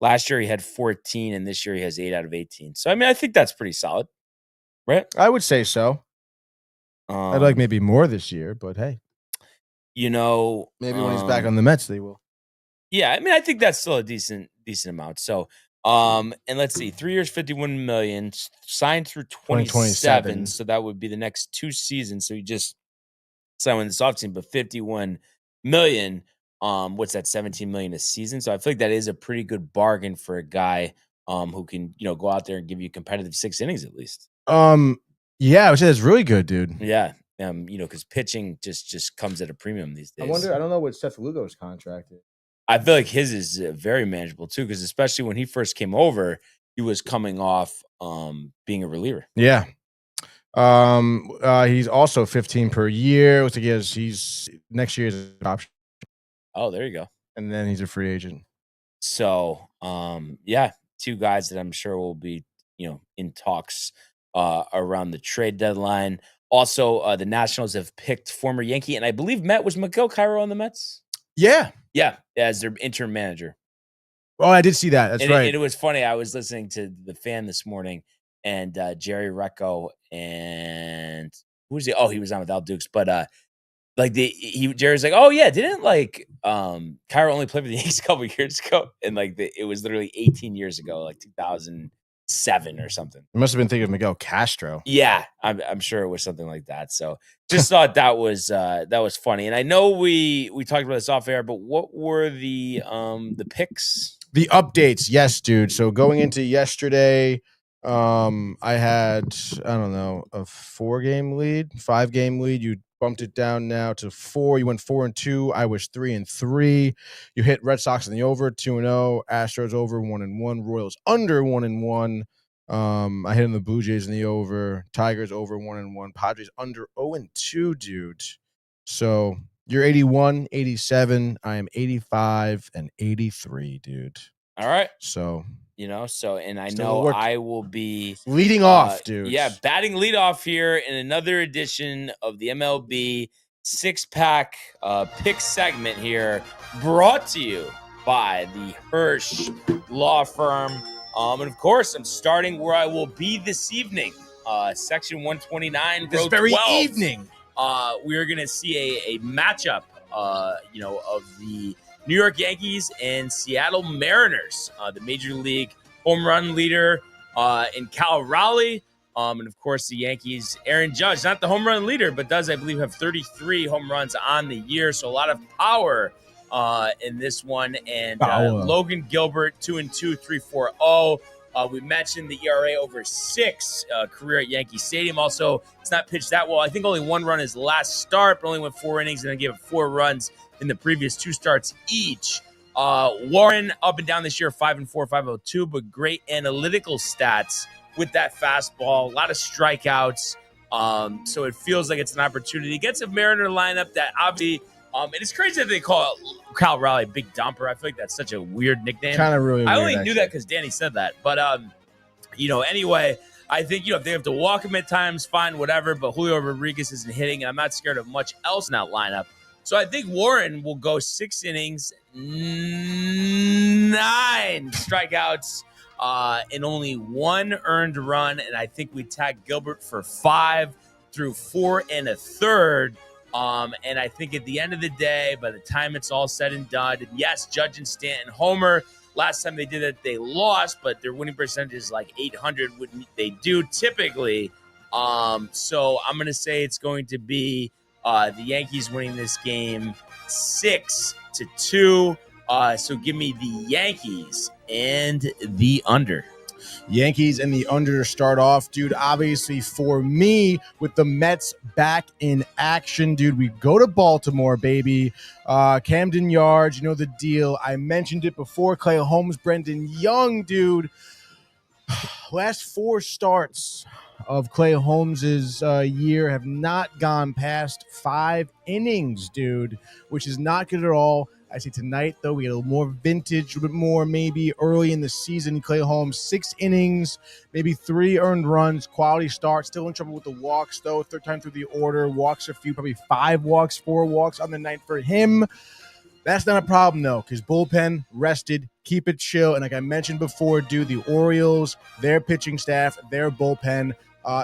last year he had 14, and this year he has 8 out of 18. So, I mean, I think that's pretty solid, right? I would say so. I'd like maybe more this year, but hey. Maybe when he's back on the Mets, they will. Yeah, I mean, I think that's still a decent amount. So, and let's see, 3 years, $51 million, signed through 2027. So that would be the next 2 seasons. So you just signed with this offseason, but $51 million. What's that? $17 million a season. So I feel like that is a pretty good bargain for a guy who can go out there and give you competitive 6 innings at least. Yeah, I would say that's really good, dude. Yeah. Because pitching just comes at a premium these days. I don't know what Seth Lugo's contract is. I feel like his is very manageable too, because especially when he first came over, he was coming off being a reliever. Yeah. He's also 15 per year. Looks like he's next year's an option. Oh, there you go. And then he's a free agent. So, 2 guys that I'm sure will be, in talks around the trade deadline. Also, the Nationals have picked former Yankee, and I believe was Miguel Cairo on the Mets? Yeah, as their interim manager. Oh, I did see that. That's right. It was funny. I was listening to The Fan this morning, and Jerry Recco and who was he? Oh, he was on with Al Dukes, but Jerry's like, oh yeah, didn't Cairo only play for the Yankees a couple years ago, and it was literally 18 years ago, like 2007 or something. You must have been thinking of Miguel Castro. Yeah, I'm sure it was something like that. So just thought that was funny. And I know we talked about this off air, but what were the picks? The updates, yes, dude. So going into yesterday, I had a 5-game lead. You bumped it down now to 4. You went 4-2. I was 3-3. You hit Red Sox in the over 2-0. Astros over 1-1. Royals under 1-1. I hit in the Blue Jays in the over. Tigers over 1-1. Padres under 0-2, dude. So you're 81, 87. I am 85 and 83, dude. All right. So and I know I will be leading off, dude. Yeah, batting leadoff here in another edition of the MLB 6-pack pick segment here, brought to you by the Hirsch Law Firm. And of course, I'm starting where I will be this evening. Section 129, this row very 12. evening. We are going to see a matchup, of the New York Yankees and Seattle Mariners, the Major League home run leader in Cal Raleigh. And, of course, the Yankees, Aaron Judge, not the home run leader, but does, I believe, have 33 home runs on the year. So a lot of power in this one. And Logan Gilbert, 2-2, 3.40. We mentioned the ERA over 6 career at Yankee Stadium. Also, it's not pitched that well. I think only 1 run his last start, but only went 4 innings and then gave up 4 runs in the previous 2 starts each. Warren up and down this year, 5-4, 5.02, but great analytical stats with that fastball. A lot of strikeouts. So it feels like it's an opportunity. Gets a Mariner lineup that obviously, and it's crazy that they call Cal Raleigh Big Dumper. I feel like that's such a weird nickname. Kind of really weird. I only knew that because Danny said that. But, anyway, I think, if they have to walk him at times, fine, whatever. But Julio Rodriguez isn't hitting, and I'm not scared of much else in that lineup. So I think Warren will go 6 innings, 9 strikeouts, and only 1 earned run. And I think we tag Gilbert for 5 through 4 1/3. And I think at the end of the day, by the time it's all said and done, and yes, Judge and Stanton homer. Last time they did it, they lost, but their winning percentage is like 800. Wouldn't they do typically? So I'm going to say it's going to be the Yankees winning this game 6-2. So give me the Yankees and the under. Yankees and the under to start off, dude. Obviously, for me, with the Mets back in action, dude, we go to Baltimore, baby. Camden Yards, you know the deal. I mentioned it before. Clay Holmes, Brendan Young, dude. Last 4 starts of Clay Holmes's year have not gone past 5 innings, dude, which is not good at all. I say tonight, though, we get a little more vintage, a little bit more maybe early in the season. Clay Holmes, 6 innings, maybe 3 earned runs, quality start. Still in trouble with the walks, though. 3rd time through the order. Walks a few, probably 5 walks, 4 walks on the night for him. That's not a problem, though, because bullpen rested. Keep it chill. And like I mentioned before, dude, the Orioles, their pitching staff, their bullpen,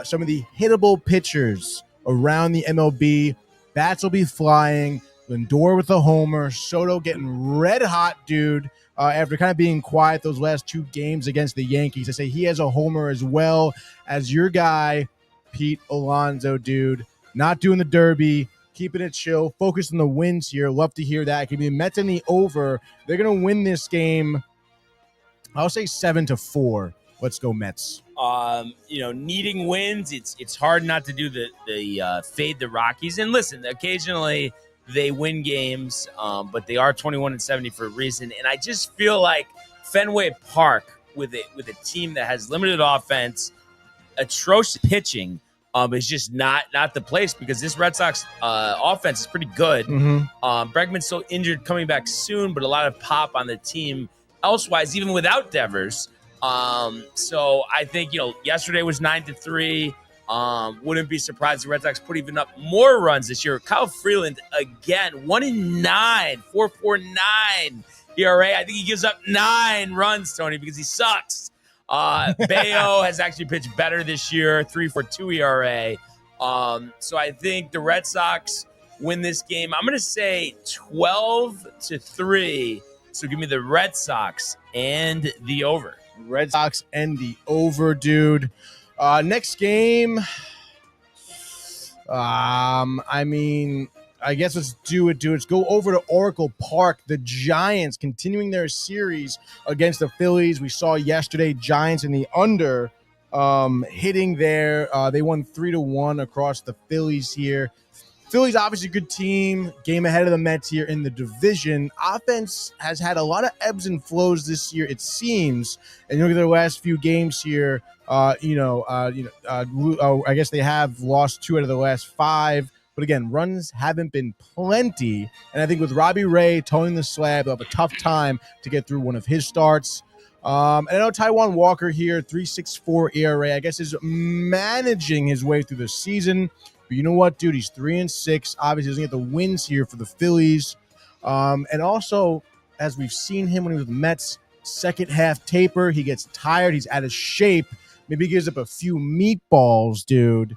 some of the hittable pitchers around the MLB, bats will be flying. Lindor with a homer. Soto getting red hot, dude, after kind of being quiet those last 2 games against the Yankees. I say he has a homer as well as your guy, Pete Alonso, dude. Not doing the derby, keeping it chill, focused on the wins here. Love to hear that. Give me the Mets in the over. They're going to win this game, I'll say 7-4. Let's go Mets. Needing wins, it's hard not to do the fade the Rockies. And listen, occasionally they win games, but they are 21-70 for a reason. And I just feel like Fenway Park with a team that has limited offense, atrocious pitching, is just not the place because this Red Sox offense is pretty good. Bregman's still injured, coming back soon, but a lot of pop on the team elsewise, even without Devers. So I think, yesterday was 9-3. Wouldn't be surprised the Red Sox put even up more runs this year. Kyle Freeland, again, 1-9, 4.49 ERA. I think he gives up 9 runs, Tony, because he sucks. Bayo has actually pitched better this year, 3.42 ERA. So I think the Red Sox win this game. I'm going to say 12-3. So give me the Red Sox and the over. Red Sox and the over, dude. Next game, I guess let's do it, dude. Let's go over to Oracle Park. The Giants continuing their series against the Phillies. We saw yesterday Giants in the under hitting there. They won 3-1 across the Phillies here. Phillies, obviously a good team, game ahead of the Mets here in the division. Offense has had a lot of ebbs and flows this year, it seems. And you look at their last few games here, I guess they have lost 2 out of the last 5. But again, runs haven't been plenty. And I think with Robbie Ray toning the slab, they'll have a tough time to get through one of his starts. And I know Taijuan Walker here, 3.64 ERA, I guess is managing his way through the season. But you know what, dude? He's 3-6. Obviously, doesn't get the wins here for the Phillies. And also, as we've seen him when he was with the Mets, second half taper. He gets tired. He's out of shape. Maybe he gives up a few meatballs, dude.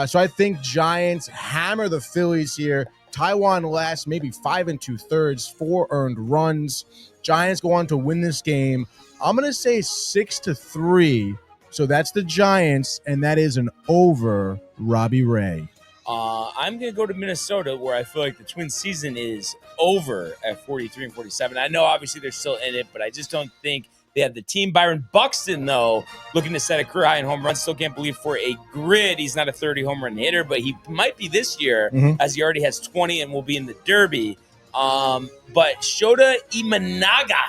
So I think Giants hammer the Phillies here. Taijuan lasts maybe 5 2/3, 4 earned runs. Giants go on to win this game. I'm going to say 6-3. So that's the Giants, and that is an over Robbie Ray. I'm going to go to Minnesota, where I feel like the Twins season is over at 43 and 47. I know obviously they're still in it, but I just don't think they have the team. Byron Buxton, though, looking to set a career high in home runs. Still can't believe for a grid he's not a 30 home run hitter, but he might be this year as he already has 20 and will be in the Derby. But Shota Imanaga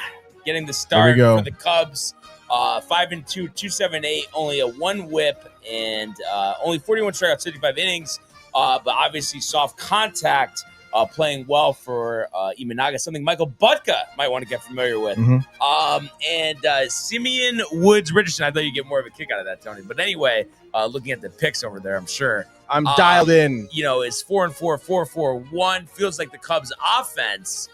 getting the start for the Cubs. 5-2, 2.78, only a 1 whip, and only 41 strikeouts, 55 innings. But obviously soft contact playing well for Imanaga, something Michael Butka might want to get familiar with. And Simeon Woods Richardson, I thought you'd get more of a kick out of that, Tony. But anyway, looking at the picks over there, I'm sure. I'm dialed in. Is 4-4, 4-4-1. Feels like the Cubs offense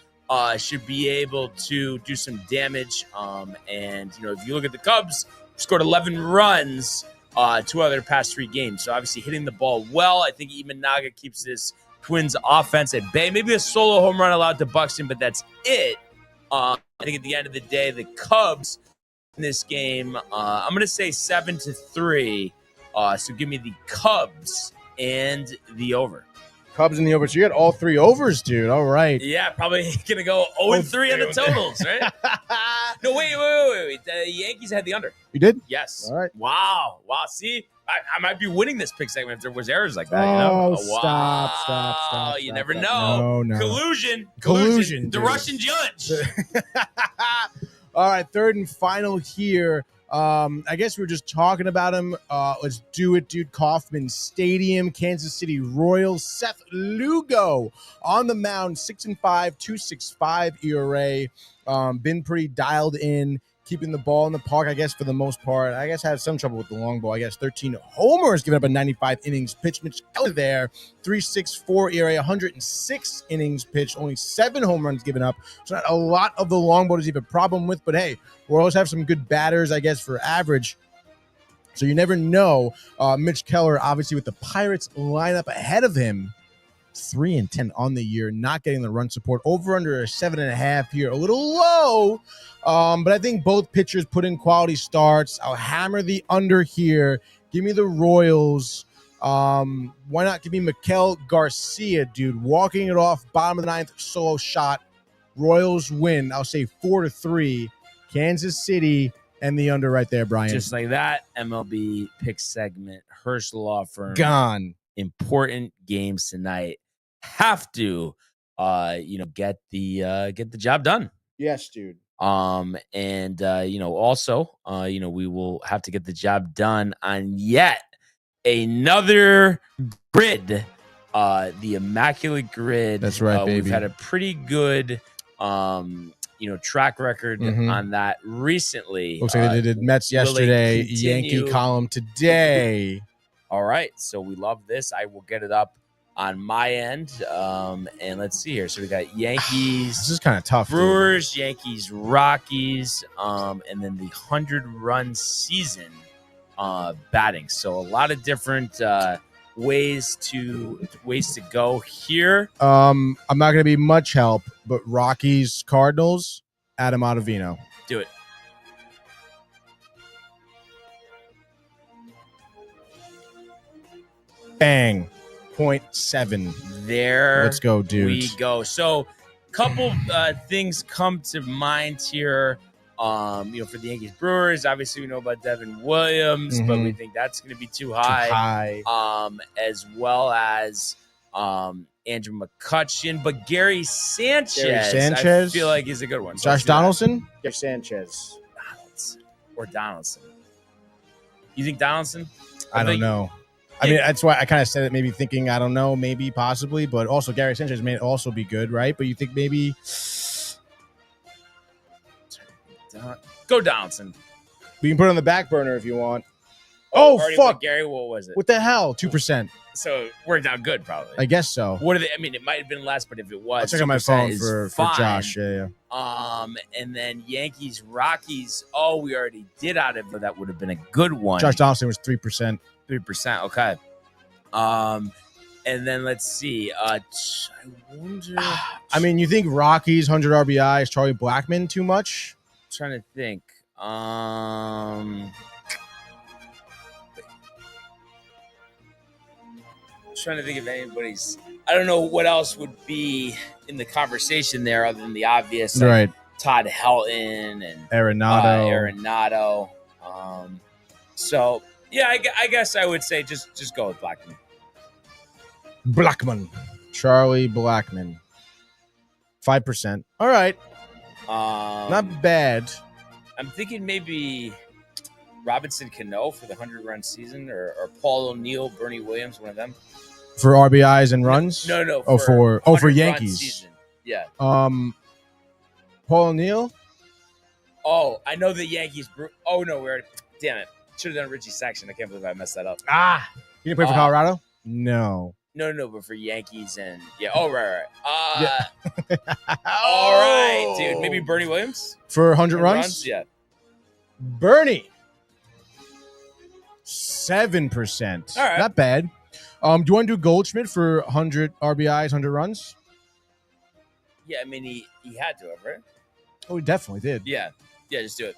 should be able to do some damage. And if you look at the Cubs, scored 11 runs 2 out of their past 3 games. So obviously hitting the ball well. I think Imanaga keeps this Twins offense at bay. Maybe a solo home run allowed to Buxton, but that's it. I think at the end of the day, the Cubs in this game, I'm going to say 7-3. So give me the Cubs and the over. Cubs in the over. So you got all 3 overs, dude. All right. Yeah, probably going to go 0-3 on the totals, right? No, wait. The Yankees had the under. You did? Yes. All right. Wow. See, I might be winning this pick segment if there was errors like that. Oh, Wow. Stop. You never know. No. Collusion. Collusion, The dude. Russian judge. All right, third and final here. I guess we were just talking about him. Let's do it, dude. Kauffman Stadium, Kansas City Royals. Seth Lugo on the mound, 6-5, 2.65 ERA. Been pretty dialed in, keeping the ball in the park, I guess, for the most part. I guess had some trouble with the long ball. I guess 13 homers, giving up a 95 innings pitch. Mitch Keller there, 3.64 ERA, 106 innings pitched, only 7 home runs given up. So not a lot of the long ball to have a problem with, but hey, Royals have some good batters, I guess, for average. So you never know. Mitch Keller, obviously, with the Pirates lineup ahead of him, 3-10 on the year, not getting the run support. Over under a 7.5 here, a little low. But I think both pitchers put in quality starts. I'll hammer the under here. Give me the Royals. Why not give me Miguel Garcia, dude? Walking it off, bottom of the 9th, solo shot. Royals win. I'll say 4-3. Kansas City and the under right there, Brian. Just like that, MLB pick segment. Hirsch Law Firm. Gone. Important games tonight. Have to, get the job done. Yes, dude. And also, we will have to get the job done on yet another grid, the Immaculate Grid. That's right, baby. We've had a pretty good, track record on that recently. Looks like they did Mets yesterday, Yankee column today. All right, so we love this. I will get it up on my end. And let's see here. So we got Yankees. This is kind of tough. Brewers, dude. Yankees, Rockies, and then the 100-run season batting. So a lot of different ways to go here. I'm not going to be much help, but Rockies, Cardinals, Adam Ottavino. Do it. Bang. 0.7. There. Let's go, dude. We go. So, couple things come to mind here. For the Yankees Brewers, obviously we know about Devin Williams, but we think that's going to be too high. As well as Andrew McCutcheon, but Gary Sanchez. I feel like he's a good one. So Josh Donaldson? Gary Sanchez. Donaldson. You think Donaldson? I don't know. I mean, that's why I kind of said it, maybe thinking, I don't know, maybe, possibly, but also Gary Sanchez may also be good, right? But you think maybe... Go Donaldson. We can put it on the back burner if you want. Oh, fuck. Gary, what was it? What the hell? 2%. So it worked out good, probably. I guess so. What are they? I mean, it might have been less, but if it was, I'll check on my phone for Josh. Yeah. And then Yankees, Rockies. Oh, we already did out of it. That would have been a good one. Josh Donaldson was 3%. 3%. Okay. And then let's see. I wonder. I mean, you think Rockies 100 RBIs, Charlie Blackmon too much? Trying to think. Trying to think if anybody's. I don't know what else would be in the conversation there other than the obvious, like right? Todd Helton and Arenado. So yeah, I guess I would say just go with Blackmon. Charlie Blackmon, 5%. All right, not bad. I'm thinking maybe Robinson Cano for the 100-run season, or Paul O'Neill, Bernie Williams, one of them. For RBIs and runs? No. For 100 Yankees. season. Yeah. Paul O'Neill? Oh, I know the Yankees. Oh, no, we already. Damn it. Should have done Richie Sexton. I can't believe I messed that up. You didn't play for Colorado? No. No, but for Yankees and. Yeah. Oh, right. Yeah. All right, dude. Maybe Bernie Williams? For 100 runs? Yeah. Bernie. 7%. All right. Not bad. Do you want to do Goldschmidt for 100 RBIs, 100 runs? Yeah, I mean, he had to have, right? Oh, he definitely did. Yeah, just do it.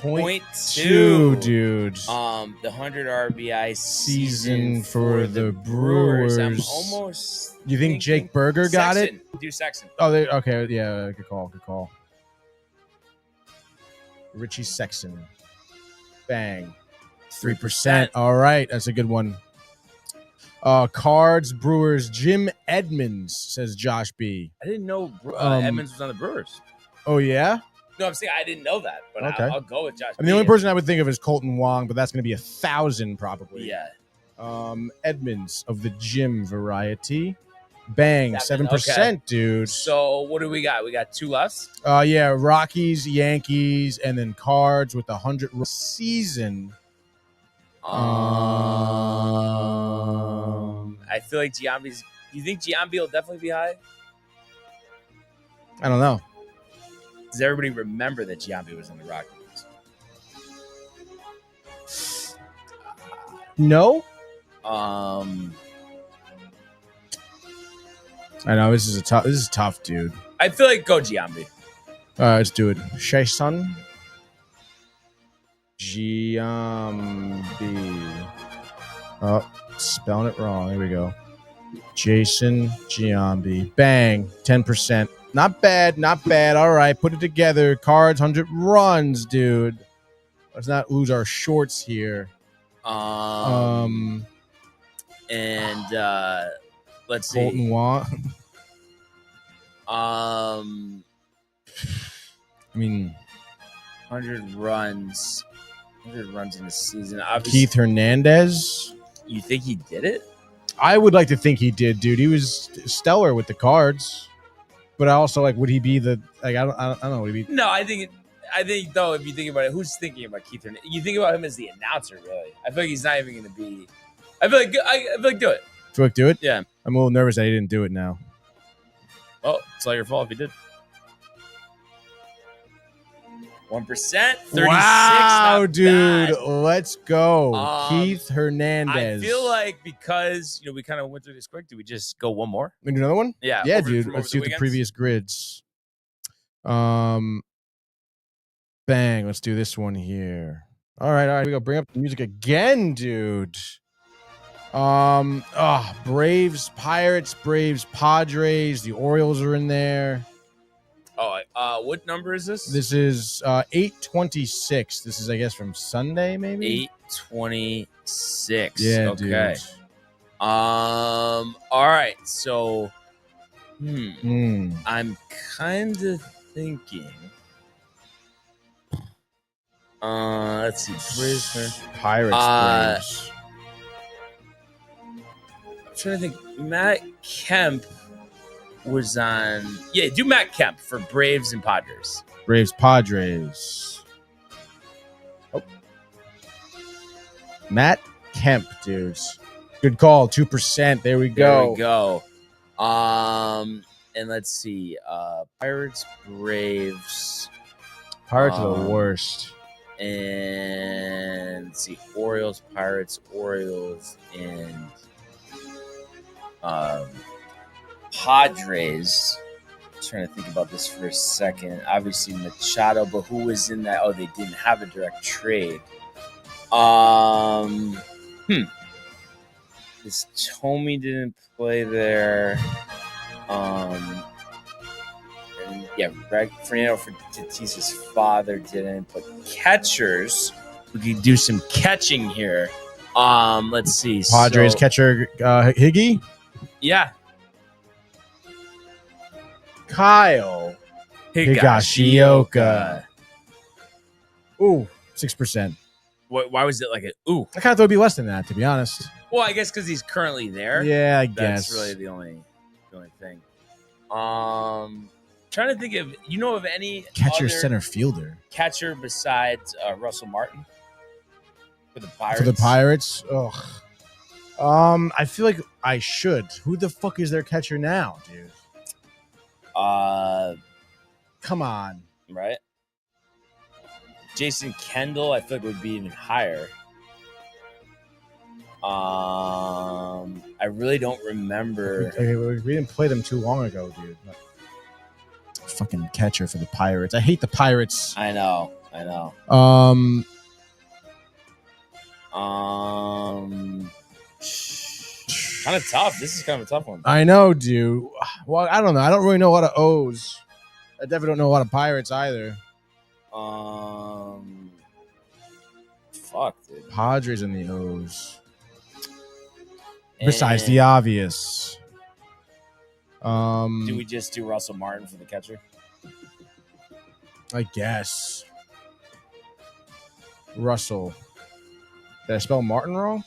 0.2, dude. The 100 RBI season for the Brewers. I'm almost. You think Jake Berger got it? Do Sexton. Oh, okay. Yeah, good call. Richie Sexton. Bang. 3%. All right. That's a good one. Cards, Brewers, Jim Edmonds, says Josh B. I didn't know Edmonds was on the Brewers. Oh, yeah? No, I'm saying I didn't know that, but okay. I'll go with Josh B. The only person I would think of is Colton Wong, but that's going to be 1,000 probably. Yeah. Edmonds of the Jim variety. Bang. 7%, okay. Dude. So what do we got? We got 2 left? Yeah, Rockies, Yankees, and then Cards with the 100 season. I feel like Giambi's. Do you think Giambi will definitely be high? I don't know. Does everybody remember that Giambi was on the Rockies? No. I know this is tough, dude. I feel like go Giambi. Let's do it. Jason Giambi. Oh, spelling it wrong. Here we go. Jason Giambi. Bang. 10%. Not bad. All right. Put it together. Cards, 100 runs, dude. Let's not lose our shorts here. And let's see. Colton Wong. I mean, 100 runs in the season. Obviously, Keith Hernandez. You think he did it? I would like to think he did, dude. He was stellar with the Cards, but I also would he be the I don't know. Would he be? No, I think though, if you think about it, who's thinking about Keith Hernandez? You think about him as the announcer, really. I feel like he's not even going to be. I feel like do it. Do it? Yeah. I'm a little nervous that he didn't do it now. Oh, it's all your fault if he did. 1%. 36. Wow, dude. Bad. Let's go. Keith Hernandez. I feel like because we kind of went through this quick, do we just go one more? We do another one? Yeah. Yeah, dude. Let's do the previous grids. Bang. Let's do this one here. All right. We go. Bring up the music again, dude. Braves, Pirates, Braves, Padres. The Orioles are in there. Oh, what number is this? This is 826. This is, I guess, from Sunday, maybe? 826. Yeah, okay. Dude. All right. So, I'm kind of thinking. Let's see. Braves, Pirates, Braves. I'm trying to think. Matt Kemp was on. Yeah, do Matt Kemp for Braves and Padres. Braves, Padres. Oh. Matt Kemp, dudes. Good call. 2%. There we go. There we go. And let's see. Pirates, Braves. Pirates are the worst. And let's see. Orioles, Pirates, Orioles, and Padres. I'm trying to think about this for a second. Obviously Machado, but who was in that? Oh, they didn't have a direct trade. This Tomey didn't play there. And yeah, Fernando Tatis's father didn't. But catchers, we could do some catching here. Let's see. Padres catcher Higgy. Yeah. Kyle Higashioka. Ooh, 6%. Why was it like ooh? I kind of thought it'd be less than that, to be honest. Well, I guess because he's currently there. Yeah, I That's guess. really the only thing. Trying to think of any Catcher, other center fielder. catcher besides Russell Martin for the Pirates. For the Pirates? Ugh. I feel like I should. Who the fuck is their catcher now, dude? Come on. Right. Jason Kendall, I feel like would be even higher. I really don't remember. We didn't play them too long ago, dude. Fucking catcher for the Pirates. I hate the Pirates. I know. Kind of tough. This is kind of a tough one. I know, dude. Well, I don't know. I don't really know a lot of O's. I definitely don't know a lot of Pirates either. Fuck, dude. Padres and the O's. Besides the obvious. Do we just do Russell Martin for the catcher? I guess. Russell. Did I spell Martin wrong?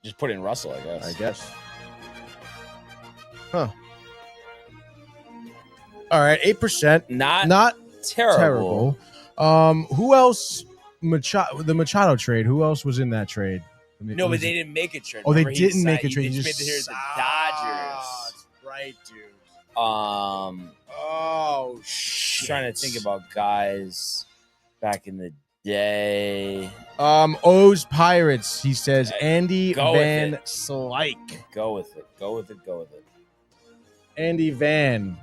Just put in Russell, I guess. Huh. All right, 8%. Not terrible. Who else? The Machado trade. Who else was in that trade? No, but they didn't make a trade. Oh, Remember, they didn't make a trade. He He just made it here to the Dodgers. That's right, dude. Oh shit. Trying to think about guys back in the day. O's Pirates. He says Andy Van Slyke. Go with it. Andy Van.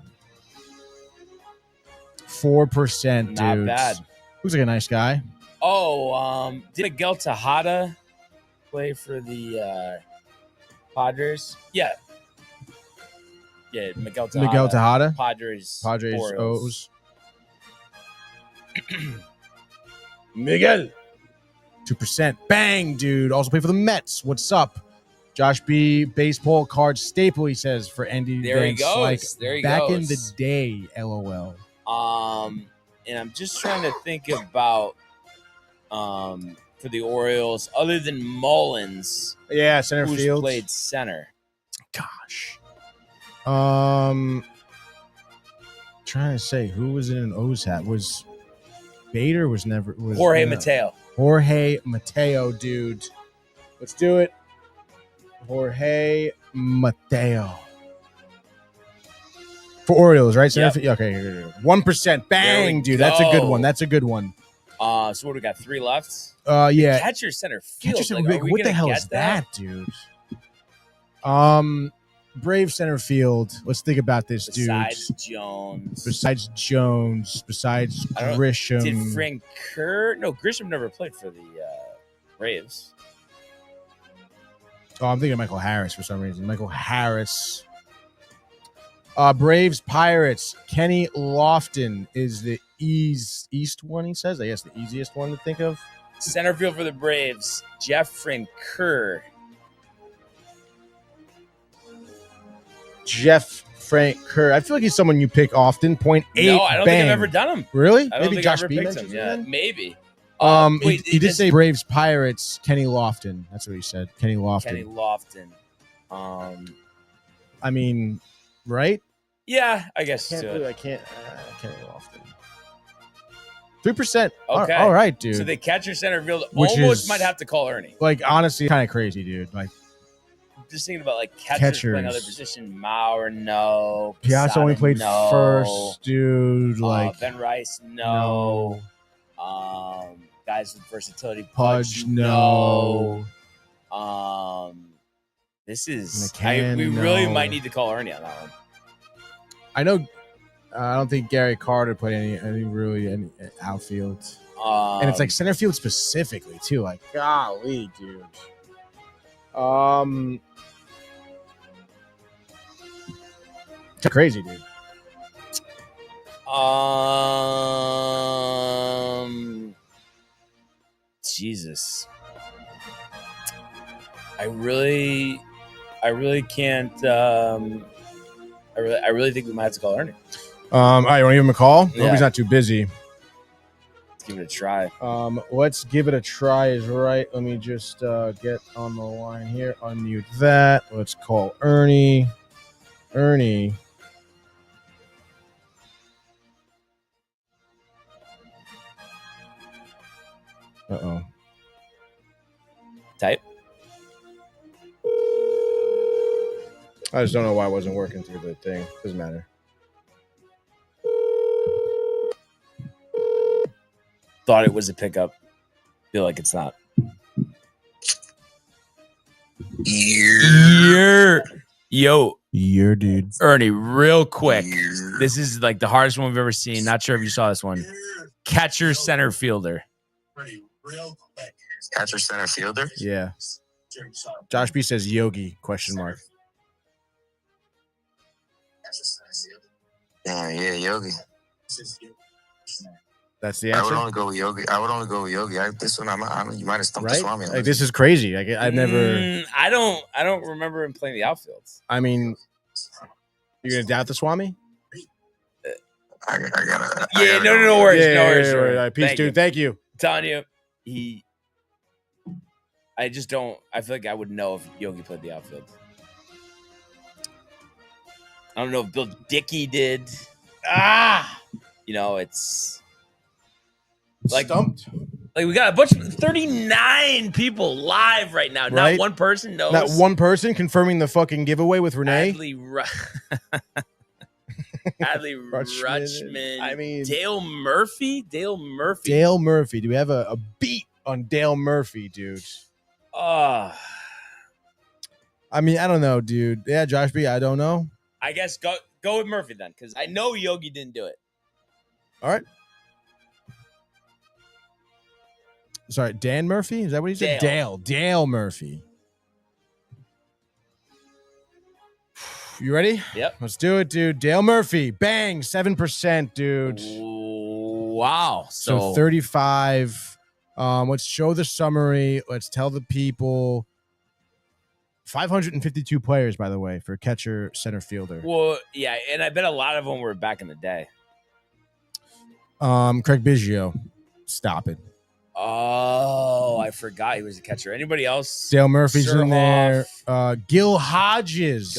4%, dude. Not bad. Looks like a nice guy. Oh, did Miguel Tejada play for the Padres? Yeah, Miguel Tejada. Padres, O's. Miguel. 2%. Bang, dude. Also play for the Mets. What's up? Josh B. Baseball card staple, he says, for Andy There he Van goes. Slyke. There he Back goes. in the day, LOL. And I'm just trying to think about for the Orioles, other than Mullins, Yeah, center who's field. played center. Gosh. Trying to say who was in an O's hat. Was Bader was Jorge Mateo. Jorge Mateo, dude. Let's do it. Jorge Mateo. For Orioles, right? Yep. Okay. 1%. Bang, dude. That's a good one. So what, we got 3 left? Yeah. Catcher center field. Catcher center, Like, are we what the gonna hell get is that, dude? Brave center field. Let's think about this, Besides dude. Jones. Besides Grisham. Did Frank Kerr? No, Grisham never played for the Braves. Oh, I'm thinking Michael Harris for some reason. Michael Harris. Braves, Pirates. Kenny Lofton is the east one, he says. I guess the easiest one to think of. Center field for the Braves, Jeff Frank Kerr. Jeff Frank Kerr. I feel like he's someone you pick often. 0.8. No, I don't think I've ever done him. Really? I don't Maybe think Josh I ever B picked him. mentions Yeah, him then? maybe. Wait, he did say Braves, Pirates, Kenny Lofton. That's what he said. Kenny Lofton. Kenny Lofton. I mean, right? Yeah, I guess. I can't. Kenny Lofton. 3%. Okay. All right, dude. So they catcher center field Which almost is- might have to call Ernie. Like, honestly, kind of crazy, dude. Like, Just thinking about like catchers playing Catchers. other position. Maurer, no. Piazza only Posada, played no. first, dude. Like, Ben Rice, no. Guys with versatility. Pudge, no. no. This is. McCann, we really no. might need to call Ernie on that one. I know. I don't think Gary Carter played any outfield, and it's like center field specifically too. Like, golly, dude. Crazy, dude. Jesus. I really can't. I really think we might have to call Ernie. All right, you want to give him a call? I Yeah. hope he's not too busy. give it a try. Let's give it a try is right. Let me just get on the line here. Unmute that. Let's call Ernie. Ernie. Uh-oh. Type. I just don't know why it wasn't working through the thing. Doesn't matter. Thought it was a pickup. Feel like it's not. Yo, dude. Ernie, real quick. This is like the hardest one we've ever seen. Not sure if you saw this one. Catcher, center fielder. Catcher, center fielder? Yeah. Josh B says Yogi, question mark. Yeah, Yogi. That's the I answer. would only go with Yogi. This one, you might have stumped the Right? Swami. Like, this is crazy. Like, I never. I don't remember him playing the outfields. I mean, you're gonna doubt the Swami? I gotta. No worries. Yeah, No worries. All right. Peace, dude. Thank you. I'm telling you, I just don't. I feel like I would know if Yogi played the outfield. I don't know if Bill Dickey did. It's like Stumped. Like we got a bunch of 39 people live right now. Right? Not one person knows. Not one person confirming the fucking giveaway with Renee. Adley Rutschman. I mean, Dale Murphy. Dale Murphy. Do we have a beat on Dale Murphy, dude? I mean, I don't know, dude. Yeah, Josh B, I don't know. I guess go with Murphy then, because I know Yogi didn't do it. All right. Sorry, Dan Murphy? Is that what he said? Dale Murphy. You ready? Yep. Let's do it, dude. Dale Murphy. Bang. 7%, dude. Wow. So 35. Let's show the summary. Let's tell the people. 552 players, by the way, for catcher, center fielder. Well, yeah, and I bet a lot of them were back in the day. Craig Biggio. Stop it. Oh, I forgot he was a catcher. Anybody else? Dale Murphy's in there. Surhoff. Gil Hodges.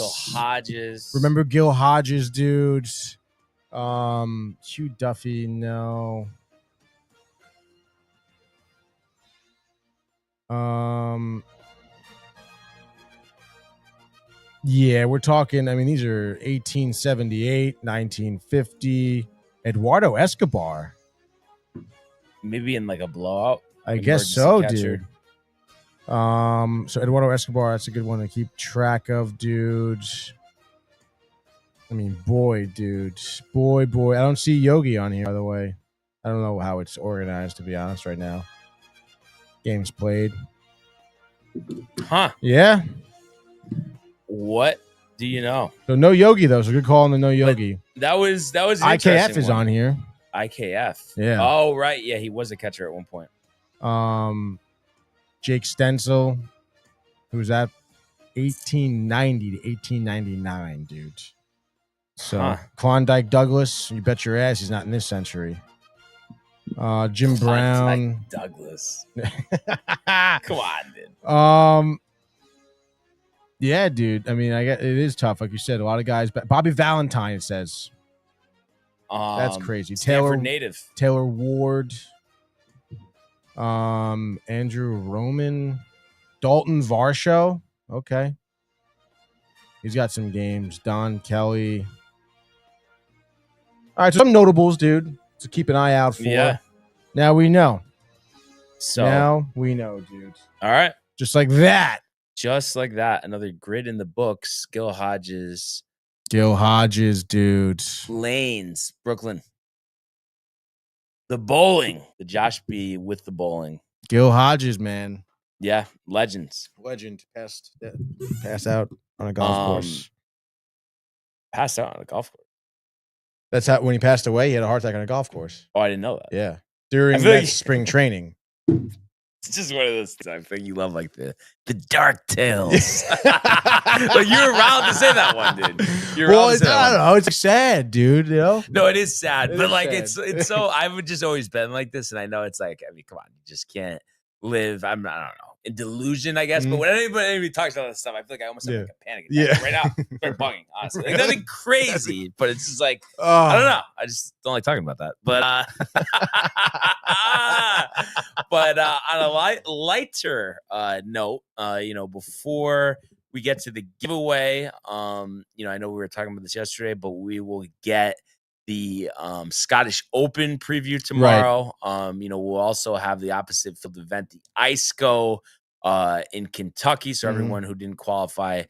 Remember Gil Hodges, dude? Hugh Duffy, no. Yeah, we're talking. I mean, these are 1878, 1950. Eduardo Escobar. Maybe in like a blowout. I guess so, catcher. dude. So Eduardo Escobar, that's a good one to keep track of, dude. I mean, boy, dude. Boy. I don't see Yogi on here, by the way. I don't know how it's organized, to be honest, right now. Games played. Huh. Yeah. What do you know? So no Yogi, though. So good call on the no Yogi. But that was an IKF is on here. IKF. Yeah. Oh, right. Yeah, he was a catcher at one point. Jake Stencil, who's at 1890 to 1899, dude. So Klondike Douglas, you bet your ass he's not in this century. Jim Brown. Douglas. Come on, dude. Yeah, dude. I mean, it is tough, like you said. A lot of guys. Bobby Valentine, it says. That's crazy. Stanford native. Taylor Ward. Andrew Roman. Dalton Varsho. Okay. He's got some games. Don Kelly. All right, so some notables, dude, to keep an eye out for. Yeah. Now we know. So dude. All right. Just like that. Another grid in the books. Gil Hodges, dude. Lanes, Brooklyn. The bowling. The Josh B with the bowling. Gil Hodges, man. Yeah, legends. Legend. Passed out on a golf course. Passed out on a golf course. That's how when he passed away, he had a heart attack on a golf course. Oh, I didn't know that. Yeah. During that spring training. It's just one of those things. I think you love like the dark tales. Like you were around to say that one, dude. Well, I don't know. It's sad, dude. You know? No, it is sad, but like sad. it's so. I've just always been like this, and I know it's like. I mean, come on, you just can't live. I don't know, in delusion, I guess. But when anybody talks about this stuff, I feel like I almost have like a panic attack right now. Start bugging, honestly. Like nothing crazy, but it's just like I don't know. I just don't like talking about that. But but on a lighter note, before we get to the giveaway, I know we were talking about this yesterday, but we will get the Scottish Open preview tomorrow. Right. We'll also have the opposite field event, the ISCO in Kentucky. So everyone who didn't qualify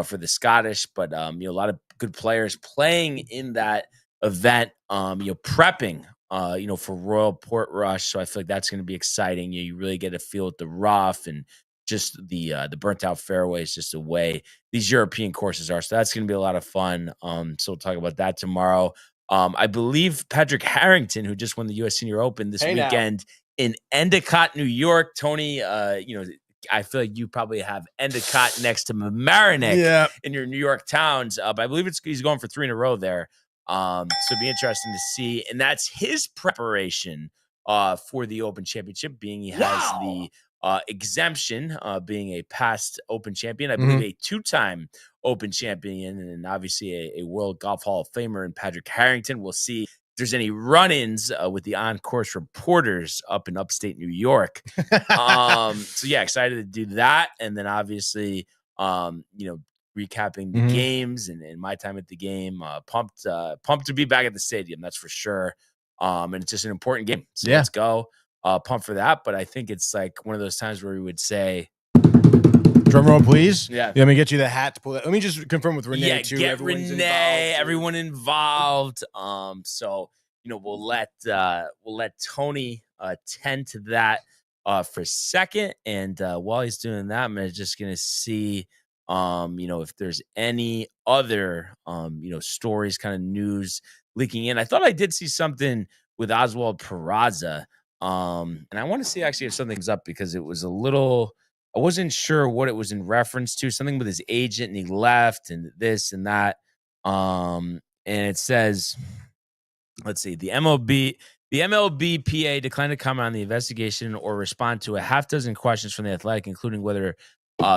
for the Scottish, but a lot of good players playing in that event, prepping, for Royal Portrush. So I feel like that's going to be exciting. You really get a feel with the rough and just the burnt out fairways, just the way these European courses are. So that's going to be a lot of fun. So we'll talk about that tomorrow. I believe Patrick Harrington, who just won the U.S. Senior Open this weekend in Endicott, New York. Tony, I feel like you probably have Endicott next to Mamaroneck in your New York towns. But I believe he's going for 3 in a row there. So it'd be interesting to see. And that's his preparation for the Open Championship, being he has the exemption, being a past Open champion, I believe a 2-time Open champion, and obviously a World Golf Hall of Famer in Patrick Harrington. We'll see if there's any run-ins with the on-course reporters up in upstate New York. So yeah, excited to do that. And then obviously, recapping the games and my time at the game. Pumped to be back at the stadium, that's for sure. And it's just an important game. So let's go. Pumped for that. But I think it's like one of those times where we would say, drum roll, please. Yeah. Let me get you the hat to pull that. Let me just confirm with Renee too. Get Renee, everyone involved. So we'll let Tony tend to that for a second. And while he's doing that, I'm just gonna see if there's any other stories, kind of news leaking in. I thought I did see something with Oswald Peraza. And I want to see actually if something's up, because it was a little, I wasn't sure what it was in reference to, something with his agent and he left and this and that. And it says, let's see, the MLB PA declined to comment on the investigation or respond to a half dozen questions from the Athletic, including whether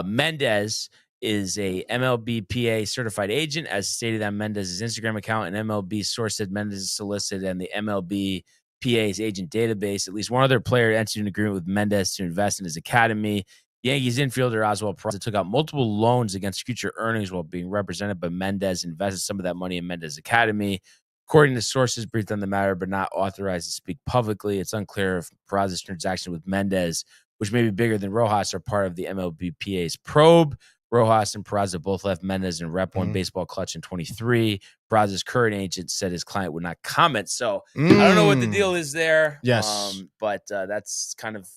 Mendez is a MLB PA certified agent, as stated on Mendez's Instagram account. An MLB source said Mendez is solicited and the MLB PA's agent database. At least one other player entered an agreement with Mendez to invest in his academy. Yankees infielder Oswald Peraza took out multiple loans against future earnings while being represented by Mendez, invested some of that money in Mendez's academy. According to sources briefed on the matter but not authorized to speak publicly, it's unclear if Peraza's transaction with Mendez, which may be bigger than Rojas, are part of the MLB PA's probe. Rojas and Peraza both left Mendez in Rep 1 Baseball Clutch in 23. Peraza's current agent said his client would not comment. So I don't know what the deal is there. Yes. But that's kind of,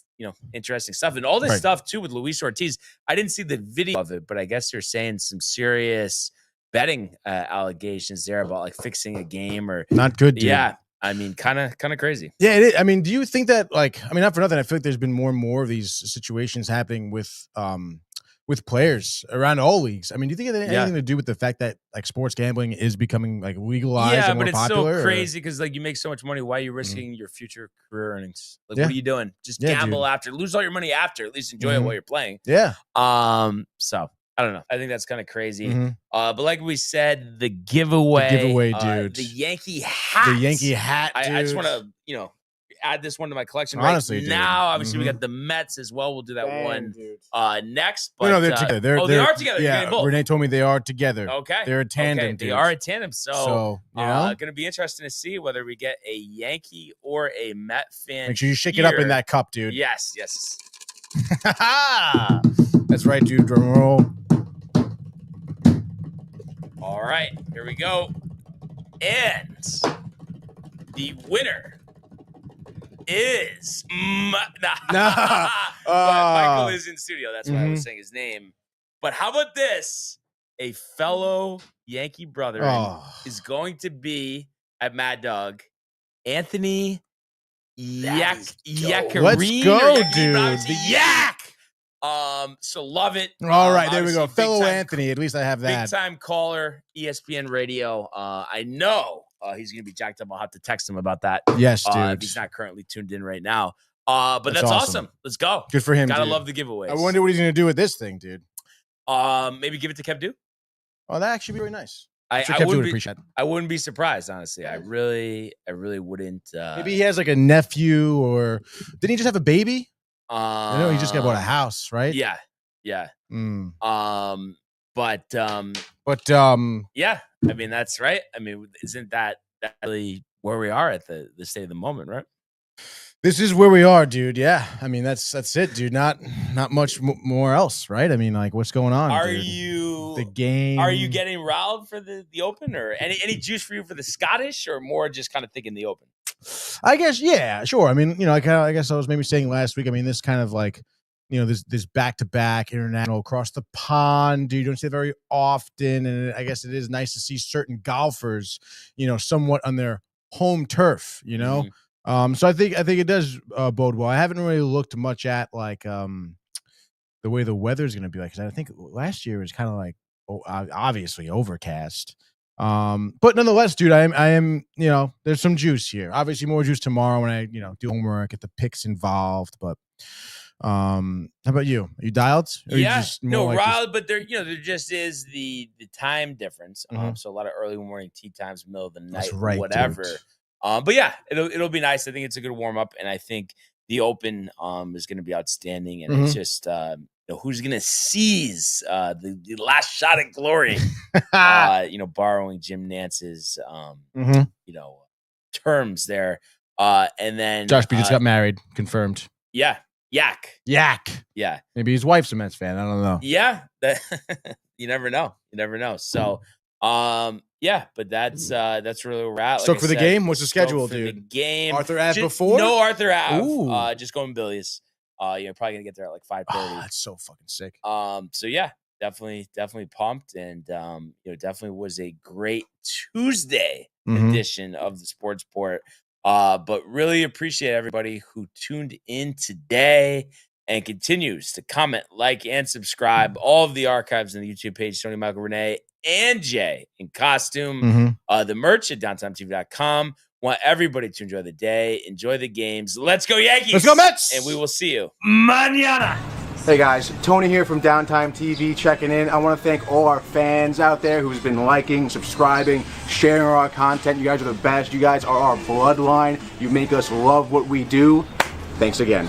interesting stuff. And all this stuff, too, with Luis Ortiz. I didn't see the video of it, but I guess they're saying some serious betting allegations there about like fixing a game or not good, dude. Yeah. I mean, kind of crazy. Yeah, it is. I mean, do you think that, not for nothing, I feel like there's been more and more of these situations happening with players around all leagues. I mean, do you think it has anything to do with the fact that like sports gambling is becoming like legalized and more popular? Yeah, but it's so crazy because like you make so much money. Why are you risking your future career earnings? Like, what are you doing? Just gamble after, lose all your money after. At least enjoy it while you're playing. Yeah. So I don't know. I think that's kind of crazy. But like we said, the giveaway, dude. The Yankee hat. Dude. I just want to, add this one to my collection. Honestly, right now, obviously, we got the Mets as well. We'll do that next. But, no, they're together. They are together. Yeah, Renee told me they are together. Okay. They're a tandem. Okay. They are a tandem. So going to be interesting to see whether we get a Yankee or a Met fan. Make sure you shake it up in that cup, dude. Yes. That's right, dude. Drum roll. All right, here we go. And the winner is Michael is in studio. That's why I was saying his name. But how about this? A fellow Yankee brother is going to be at Mad Dog, Anthony Yakarino. Let's go, dude. The yak. So love it. All right, there we go. Obviously, Fellow Anthony, at least I have that. Big time caller, ESPN Radio. I know he's going to be jacked up. I'll have to text him about that. Yes, dude. If he's not currently tuned in right now. But that's awesome. Let's go. Good for him, Gotta dude. love the giveaways. I wonder what he's going to do with this thing, dude. Maybe give it to Kev Du. Oh, that actually be really nice. I wouldn't be surprised, honestly. I really wouldn't. Maybe he has like a nephew, or didn't he just have a baby? I know he just got bought a house, right? Yeah. But yeah. I mean, that's right. I mean, isn't that really where we are at the state of the moment, right? This is where we are, dude. Yeah, I mean that's it, dude. Not much more else, right? I mean, like, what's going on? Are dude? you the game? Are you getting riled for the Open, or any juice for you for the Scottish, or more just kind of thinking the Open? I guess, yeah, sure. I mean, I guess I was maybe saying last week. I mean, this kind of like, this back-to-back international across the pond, dude. You don't see it very often, and I guess it is nice to see certain golfers, somewhat on their home turf, Mm-hmm. So I think it does bode well. I haven't really looked much at like the way the weather's going to be like, because I think last year was kind of like obviously overcast. But nonetheless, dude, I am there's some juice here. Obviously, more juice tomorrow when I do homework, get the picks involved. But how about you? Are you dialed? Or riled, but there just is the time difference. Mm-hmm. So a lot of early morning tea times, middle of the night, That's right, whatever. Dude. But yeah, it'll be nice. I think it's a good warm up, and I think the Open is going to be outstanding. And it's just who's going to seize the last shot at glory. Borrowing Jim Nance's terms there. And then Josh B just got married, confirmed. Yeah, yak. Yeah, maybe his wife's a Mets fan. I don't know. Yeah, you never know. So. Yeah, but that's really where we're at. Stoked for the game? What's the schedule, dude? The game. Arthur Ave before? No Arthur Ave. Ooh. Just going Billy's. You're probably gonna get there at like 5:30. Oh, that's so fucking sick. So yeah, definitely pumped, and definitely was a great Tuesday edition of the Sportsport. But really appreciate everybody who tuned in today and continues to comment, like, and subscribe. All of the archives on the YouTube page, Tony, Michael, Renee, and Jay in costume. The merch at DowntimeTV.com. Want everybody to enjoy the day, enjoy the games. Let's go Yankees! Let's go Mets! And we will see you Mañana. Hey guys, Tony here from Downtime TV checking in. I want to thank all our fans out there who's been liking, subscribing, sharing our content. You guys are the best. You guys are our bloodline. You make us love what we do. Thanks again.